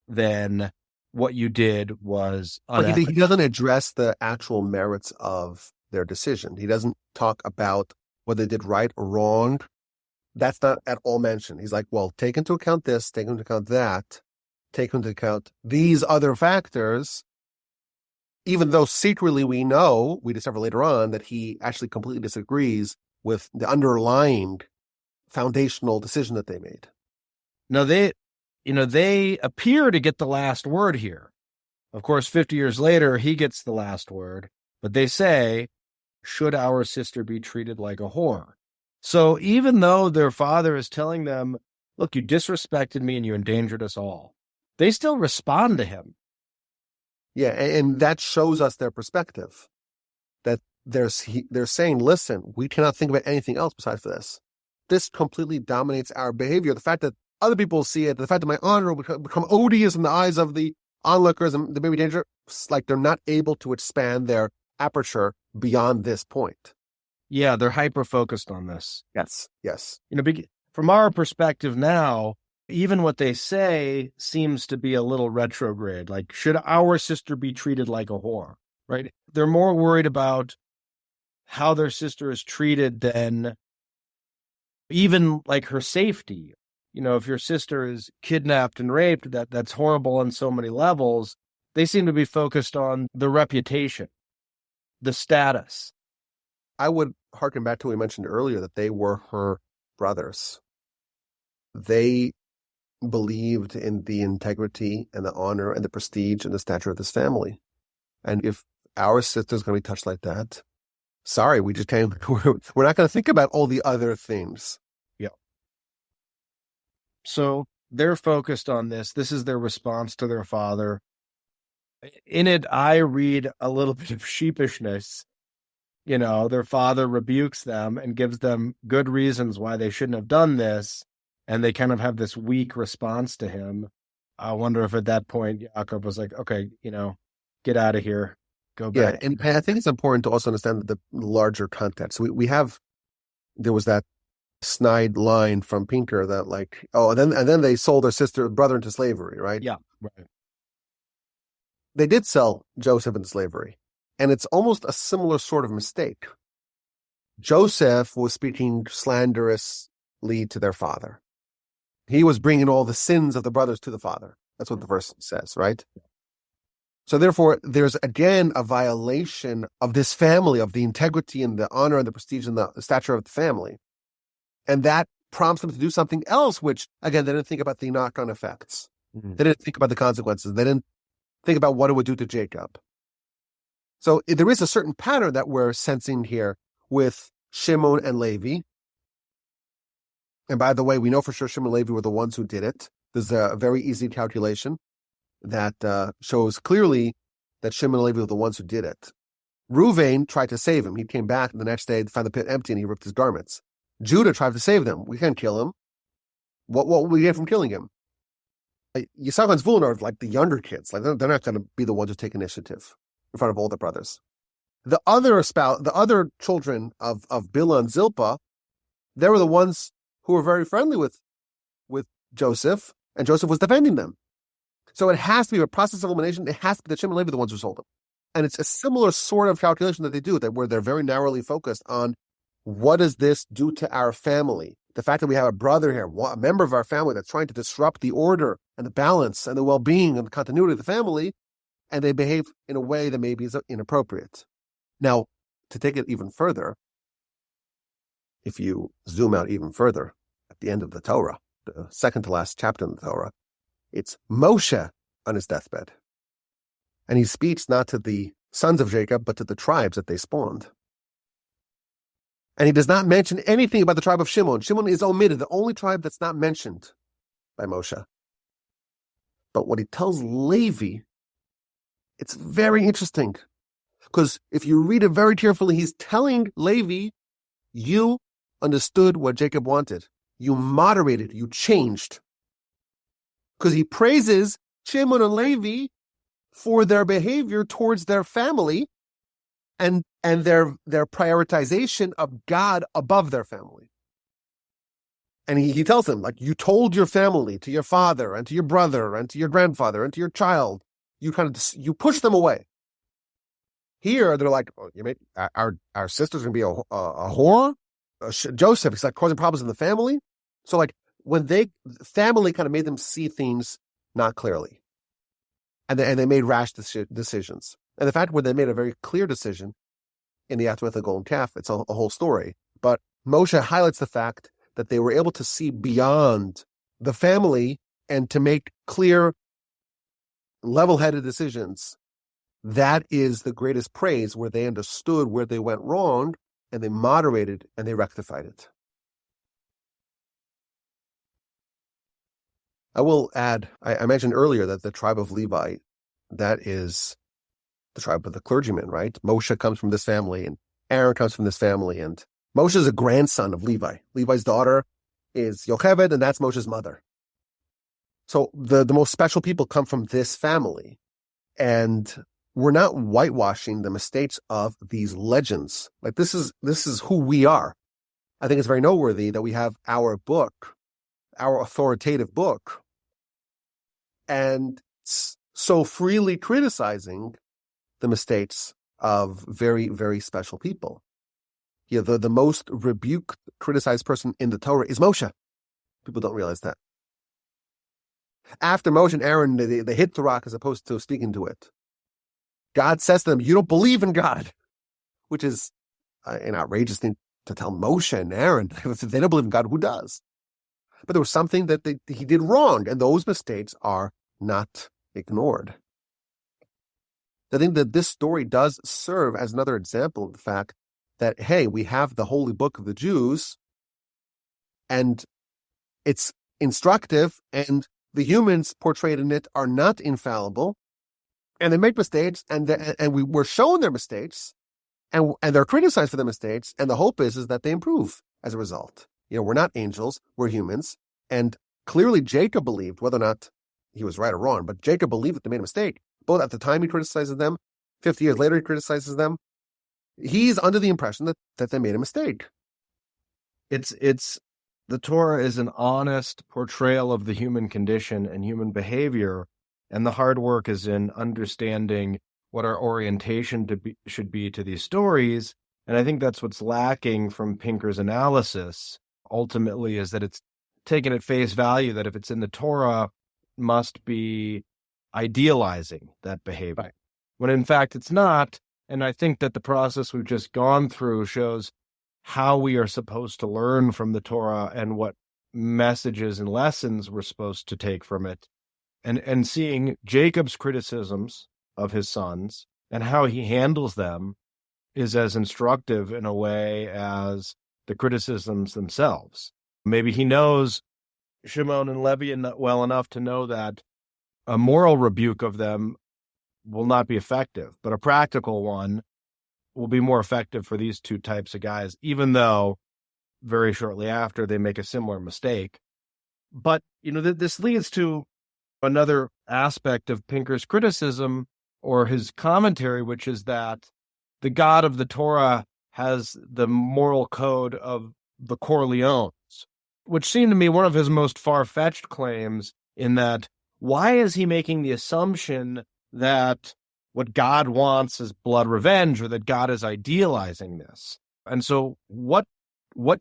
than what you did was unethical. But he doesn't address the actual merits of their decision. He doesn't talk about whether they did right or wrong. That's not at all mentioned. He's like, well, take into account this, take into account that, take into account these other factors, even though secretly we discover later on that he actually completely disagrees with the underlying foundational decision that they made. Now, they appear to get the last word here. Of course, 50 years later, he gets the last word, but they say, "Should our sister be treated like a whore?" So even though their father is telling them, "Look, you disrespected me and you endangered us all," they still respond to him. Yeah, and that shows us their perspective. That they're saying, listen, we cannot think about anything else besides this. this completely dominates our behavior. The fact that other people see it, the fact that my honor will become odious in the eyes of the onlookers and the baby danger, like they're not able to expand their aperture beyond this point. Yeah, they're hyper-focused on this. Yes. From our perspective now, even what they say seems to be a little retrograde. Like, should our sister be treated like a whore, right? They're more worried about how their sister is treated than even like her safety. If your sister is kidnapped and raped, that's horrible on so many levels. They seem to be focused on the reputation, the status. I would harken back to what we mentioned earlier, that they were her brothers. They believed in the integrity and the honor and the prestige and the stature of this family. And if our sister's going to be touched like that, sorry, we just can't, we're not going to think about all the other things. Yeah. So they're focused on this. This is their response to their father. In it, I read a little bit of sheepishness. Their father rebukes them and gives them good reasons why they shouldn't have done this. And they kind of have this weak response to him. I wonder if at that point, Yaakov was like, okay, get out of here. Go back. Yeah, and I think it's important to also understand the larger context. There was that snide line from Pinker that and then they sold their brother into slavery, right? Yeah, right. They did sell Joseph into slavery, and it's almost a similar sort of mistake. Joseph was speaking slanderously to their father. He was bringing all the sins of the brothers to the father. That's what the verse says, right? So therefore, there's again a violation of this family, of the integrity and the honor and the prestige and the stature of the family. And that prompts them to do something else, which, again, they didn't think about the knock-on effects. Mm-hmm. They didn't think about the consequences. They didn't think about what it would do to Jacob. So there is a certain pattern that we're sensing here with Shimon and Levi. And by the way, we know for sure Shimon and Levi were the ones who did it. There's a very easy calculation that shows clearly that Shimon and Levi were the ones who did it. Reuven tried to save him. He came back the next day to find the pit empty and he ripped his garments. Judah tried to save them. We can't kill him. What will we get from killing him? Yisachar and Zvulun are like the younger kids. Like they're not going to be the ones who take initiative in front of older brothers. The other children of Bilhah and Zilpah, they were the ones who were very friendly with Joseph, and Joseph was defending them. So it has to be a process of elimination. It has to be that Shimon and Levi the ones who sold them. And it's a similar sort of calculation that they do, where they're very narrowly focused on what does this do to our family? The fact that we have a brother here, a member of our family that's trying to disrupt the order and the balance and the well-being and the continuity of the family, and they behave in a way that maybe is inappropriate. Now, to take it even further, if you zoom out even further, at the end of the Torah, the second to last chapter in the Torah, it's Moshe on his deathbed. And he speaks not to the sons of Jacob, but to the tribes that they spawned. And he does not mention anything about the tribe of Shimon. Shimon is omitted, the only tribe that's not mentioned by Moshe. But what he tells Levi, it's very interesting. Because if you read it very carefully, he's telling Levi, you understood what Jacob wanted. You moderated, you changed. Because he praises Shimon and Levi for their behavior towards their family and their prioritization of God above their family. And he tells them, like, you told your family, to your father and to your brother and to your grandfather and to your child, you push them away. Here, they're like, oh, you made our sister's going to be a whore? Joseph, he's like causing problems in the family. So like when family kind of made them see things not clearly. And they made rash decisions. And the fact where they made a very clear decision in the aftermath of the golden calf, it's a whole story. But Moshe highlights the fact that they were able to see beyond the family and to make clear, level-headed decisions. That is the greatest praise, where they understood where they went wrong and they moderated and they rectified it. I will add, I mentioned earlier that the tribe of Levi, that is the tribe of the clergymen, right? Moshe comes from this family and Aaron comes from this family and Moshe is a grandson of Levi. Levi's daughter is Yocheved, and that's Moshe's mother. So the most special people come from this family. And we're not whitewashing the mistakes of these legends. Like this is who we are. I think it's very noteworthy that we have our book, our authoritative book, and so freely criticizing the mistakes of very, very special people. Yeah, the most rebuked, criticized person in the Torah is Moshe. People don't realize that. After Moshe and Aaron, they hit the rock as opposed to speaking to it. God says to them, you don't believe in God, which is an outrageous thing to tell Moshe and Aaron. If they don't believe in God, who does? But there was something that he did wrong, and those mistakes are not ignored. I think that this story does serve as another example of the fact that, hey, we have the holy book of the Jews, and it's instructive, and the humans portrayed in it are not infallible, and they make mistakes, and we were shown their mistakes, and they're criticized for their mistakes, and the hope is that they improve as a result. We're not angels, we're humans, and clearly Jacob believed, whether or not he was right or wrong, but Jacob believed that they made a mistake. Both at the time he criticizes them, 50 years later he criticizes them. He's under the impression that they made a mistake. It's the Torah is an honest portrayal of the human condition and human behavior, and the hard work is in understanding what our orientation should be to these stories. And I think that's what's lacking from Pinker's analysis, ultimately, is that it's taken at face value that if it's in the Torah, must be idealizing that behavior. Right. When in fact it's not. And I think that the process we've just gone through shows how we are supposed to learn from the Torah and what messages and lessons we're supposed to take from it. And seeing Jacob's criticisms of his sons and how he handles them is as instructive in a way as the criticisms themselves. Maybe he knows Shimon and Levi well enough to know that a moral rebuke of them will not be effective, but a practical one will be more effective for these two types of guys, even though very shortly after they make a similar mistake. But, this leads to another aspect of Pinker's criticism or his commentary, which is that the God of the Torah has the moral code of the Corleones, which seemed to me one of his most far-fetched claims, in that why is he making the assumption that what God wants is blood revenge, or that God is idealizing this? And so what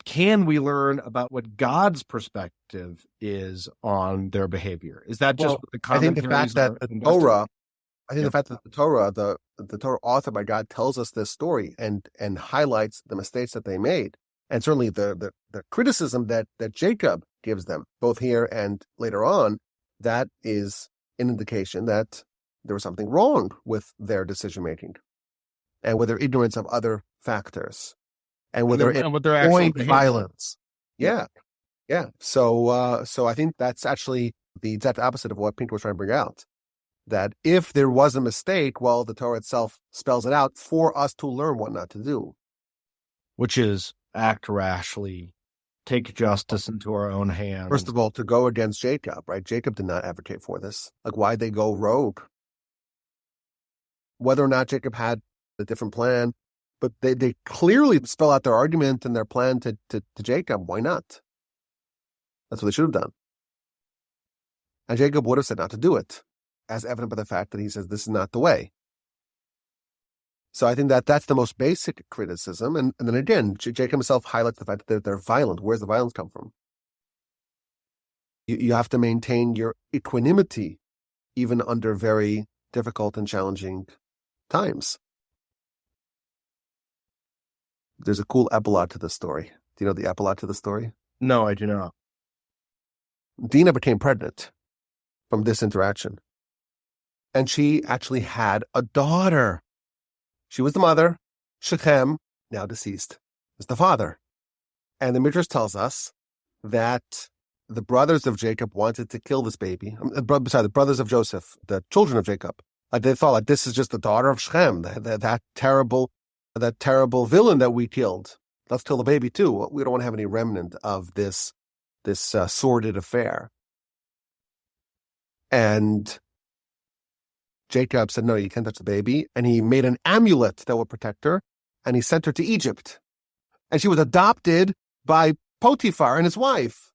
can we learn about what God's perspective is on their behavior? Is that just what the commentaries? I think the fact that the Torah, the fact that the Torah, the Torah authored by God, tells us this story and highlights the mistakes that they made, and certainly the criticism that Jacob gives them, both here and later on, that is an indication that there was something wrong with their decision making, and with their ignorance of other factors, and with their actual violence. Yeah. So I think that's actually the exact opposite of what Pinker was trying to bring out. That if there was a mistake, well, the Torah itself spells it out for us to learn what not to do, which is act rashly, take justice into our own hands. First of all, to go against Jacob, right? Jacob did not advocate for this. Like, why'd they go rogue? Whether or not Jacob had a different plan, but they clearly spell out their argument and their plan to Jacob. Why not? That's what they should have done. And Jacob would have said not to do it, as evident by the fact that he says this is not the way. So I think that's the most basic criticism. And then again, Jacob himself highlights the fact that they're violent. Where's the violence come from? You have to maintain your equanimity even under very difficult and challenging times. There's a cool epilogue to this story. Do you know the epilogue to the story? No, I do not. Dina became pregnant from this interaction. And she actually had a daughter. She was the mother. Shechem, now deceased, is the father. And the Midrash tells us that the brothers of Jacob wanted to kill this baby. The brothers of Joseph, the children of Jacob. They thought, like, this is just the daughter of Shechem, that terrible villain that we killed. let's kill the baby too. We don't want to have any remnant of this sordid affair. And Jacob said, no, you can't touch the baby. And he made an amulet that would protect her, and he sent her to Egypt. And she was adopted by Potiphar and his wife.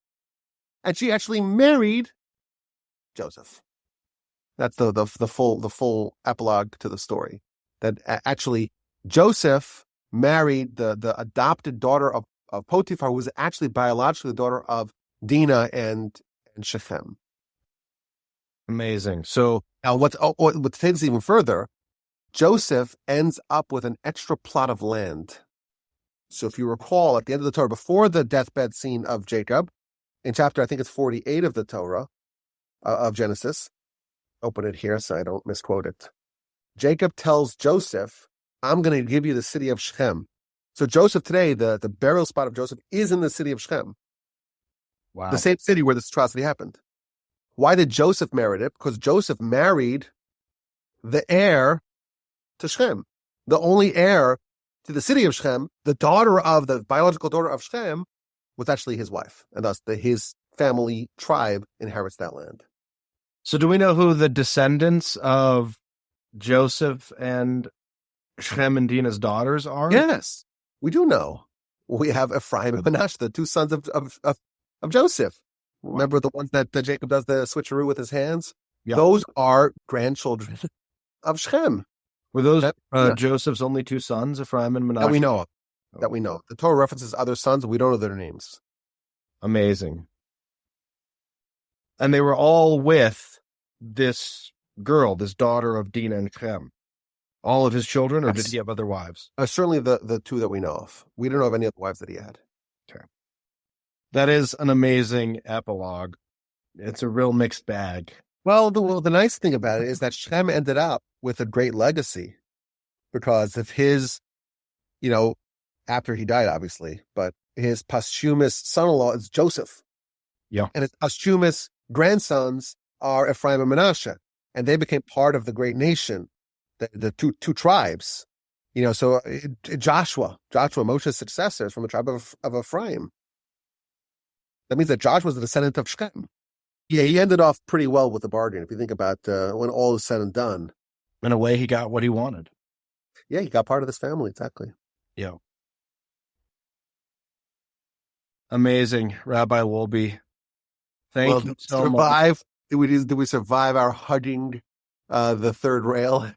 And she actually married Joseph. That's the full epilogue to the story. That actually Joseph married the adopted daughter of Potiphar, who was actually biologically the daughter of Dina and Shechem. Amazing. So Now, what takes even further, Joseph ends up with an extra plot of land. So if you recall, at the end of the Torah, before the deathbed scene of Jacob, in chapter, I think it's 48 of the Torah, of Genesis, open it here so I don't misquote it. Jacob tells Joseph, I'm going to give you the city of Shechem. So Joseph today, the burial spot of Joseph is in the city of Shechem. wow. The same city where this atrocity happened. Why did Joseph marry it? Because Joseph married the heir to Shechem. The only heir to the city of Shechem, the biological daughter of Shechem, was actually his wife. And thus his family tribe inherits that land. So do we know who the descendants of Joseph and Shechem and Dina's daughters are? Yes, we do know. We have Ephraim and Manasseh, the two sons of Joseph. Remember the ones that Jacob does the switcheroo with his hands? Yeah. Those are grandchildren of Shechem. Were those Yeah. Joseph's only two sons, Ephraim and Manasseh? That we know of. That we know. The Torah references other sons, we don't know their names. Amazing. And they were all with this girl, this daughter of Dina and Shechem. All of his children, or Yes. did he have other wives? Certainly the two that we know of. We don't know of any other wives that he had. That is an amazing epilogue. It's a real mixed bag. Well, the nice thing about it is that Shechem ended up with a great legacy because of his, after he died, obviously, but his posthumous son-in-law is Joseph. Yeah. And his posthumous grandsons are Ephraim and Manasseh. And they became part of the great nation, the two tribes. So Joshua, Moshe's successor, is from the tribe of Ephraim. That means that Joshua was a descendant of Shechem. Yeah, he ended off pretty well with the bargain, if you think about when all is said and done. In a way, he got what he wanted. Yeah, he got part of this family, exactly. Yeah. Amazing, Rabbi Wolbe. Thank you so much. Did we survive our hugging the third rail?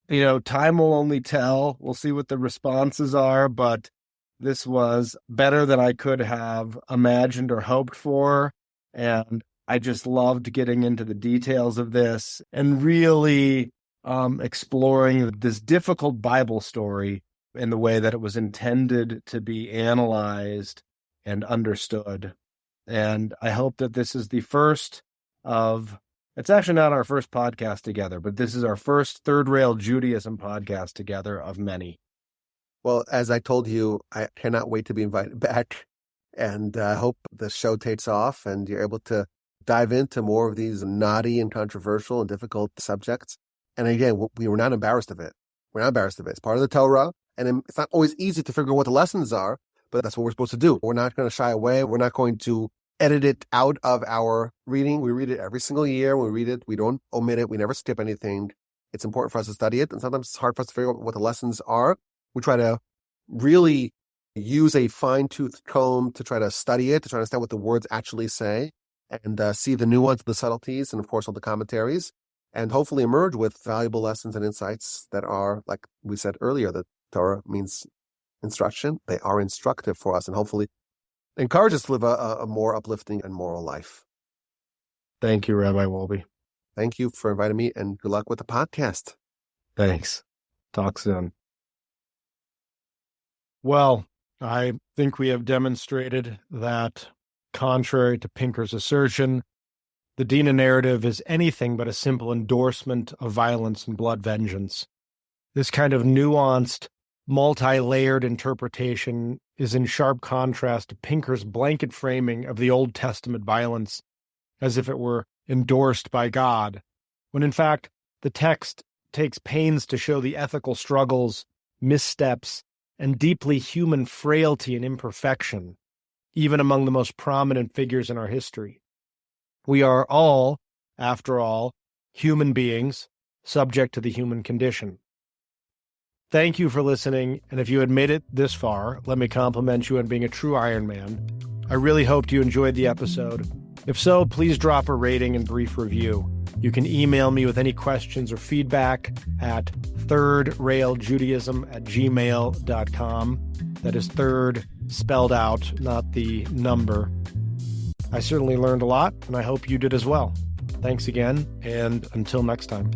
Time will only tell. We'll see what the responses are, but this was better than I could have imagined or hoped for. And I just loved getting into the details of this and really exploring this difficult Bible story in the way that it was intended to be analyzed and understood. And I hope that this is the first of, it's actually not our first podcast together, but this is our first Third Rail Judaism podcast together of many. Well, as I told you, I cannot wait to be invited back. And I hope the show takes off and you're able to dive into more of these knotty and controversial and difficult subjects. And again, we were not embarrassed of it. We're not embarrassed of it. It's part of the Torah. And it's not always easy to figure out what the lessons are, but that's what we're supposed to do. We're not going to shy away. We're not going to edit it out of our reading. We read it every single year. We read it. We don't omit it. We never skip anything. It's important for us to study it. And sometimes it's hard for us to figure out what the lessons are. We try to really use a fine-tooth comb to try to study it, to try to understand what the words actually say, and see the nuance, the subtleties, and of course all the commentaries, and hopefully emerge with valuable lessons and insights that are, like we said earlier, that Torah means instruction. They are instructive for us, and hopefully encourage us to live a more uplifting and moral life. Thank you, Rabbi Wolbe. Thank you for inviting me, and good luck with the podcast. Thanks. Talk soon. Well, I think we have demonstrated that, contrary to Pinker's assertion, the Dina narrative is anything but a simple endorsement of violence and blood vengeance. This kind of nuanced, multi-layered interpretation is in sharp contrast to Pinker's blanket framing of the Old Testament violence as if it were endorsed by God, when in fact the text takes pains to show the ethical struggles, missteps, and deeply human frailty and imperfection, even among the most prominent figures in our history. We are all, after all, human beings, subject to the human condition. Thank you for listening, and if you had made it this far, let me compliment you on being a true Iron Man. I really hoped you enjoyed the episode. If so, please drop a rating and brief review. You can email me with any questions or feedback at thirdrailjudaism@gmail.com. That is third spelled out, not the number. I certainly learned a lot, and I hope you did as well. Thanks again, and until next time.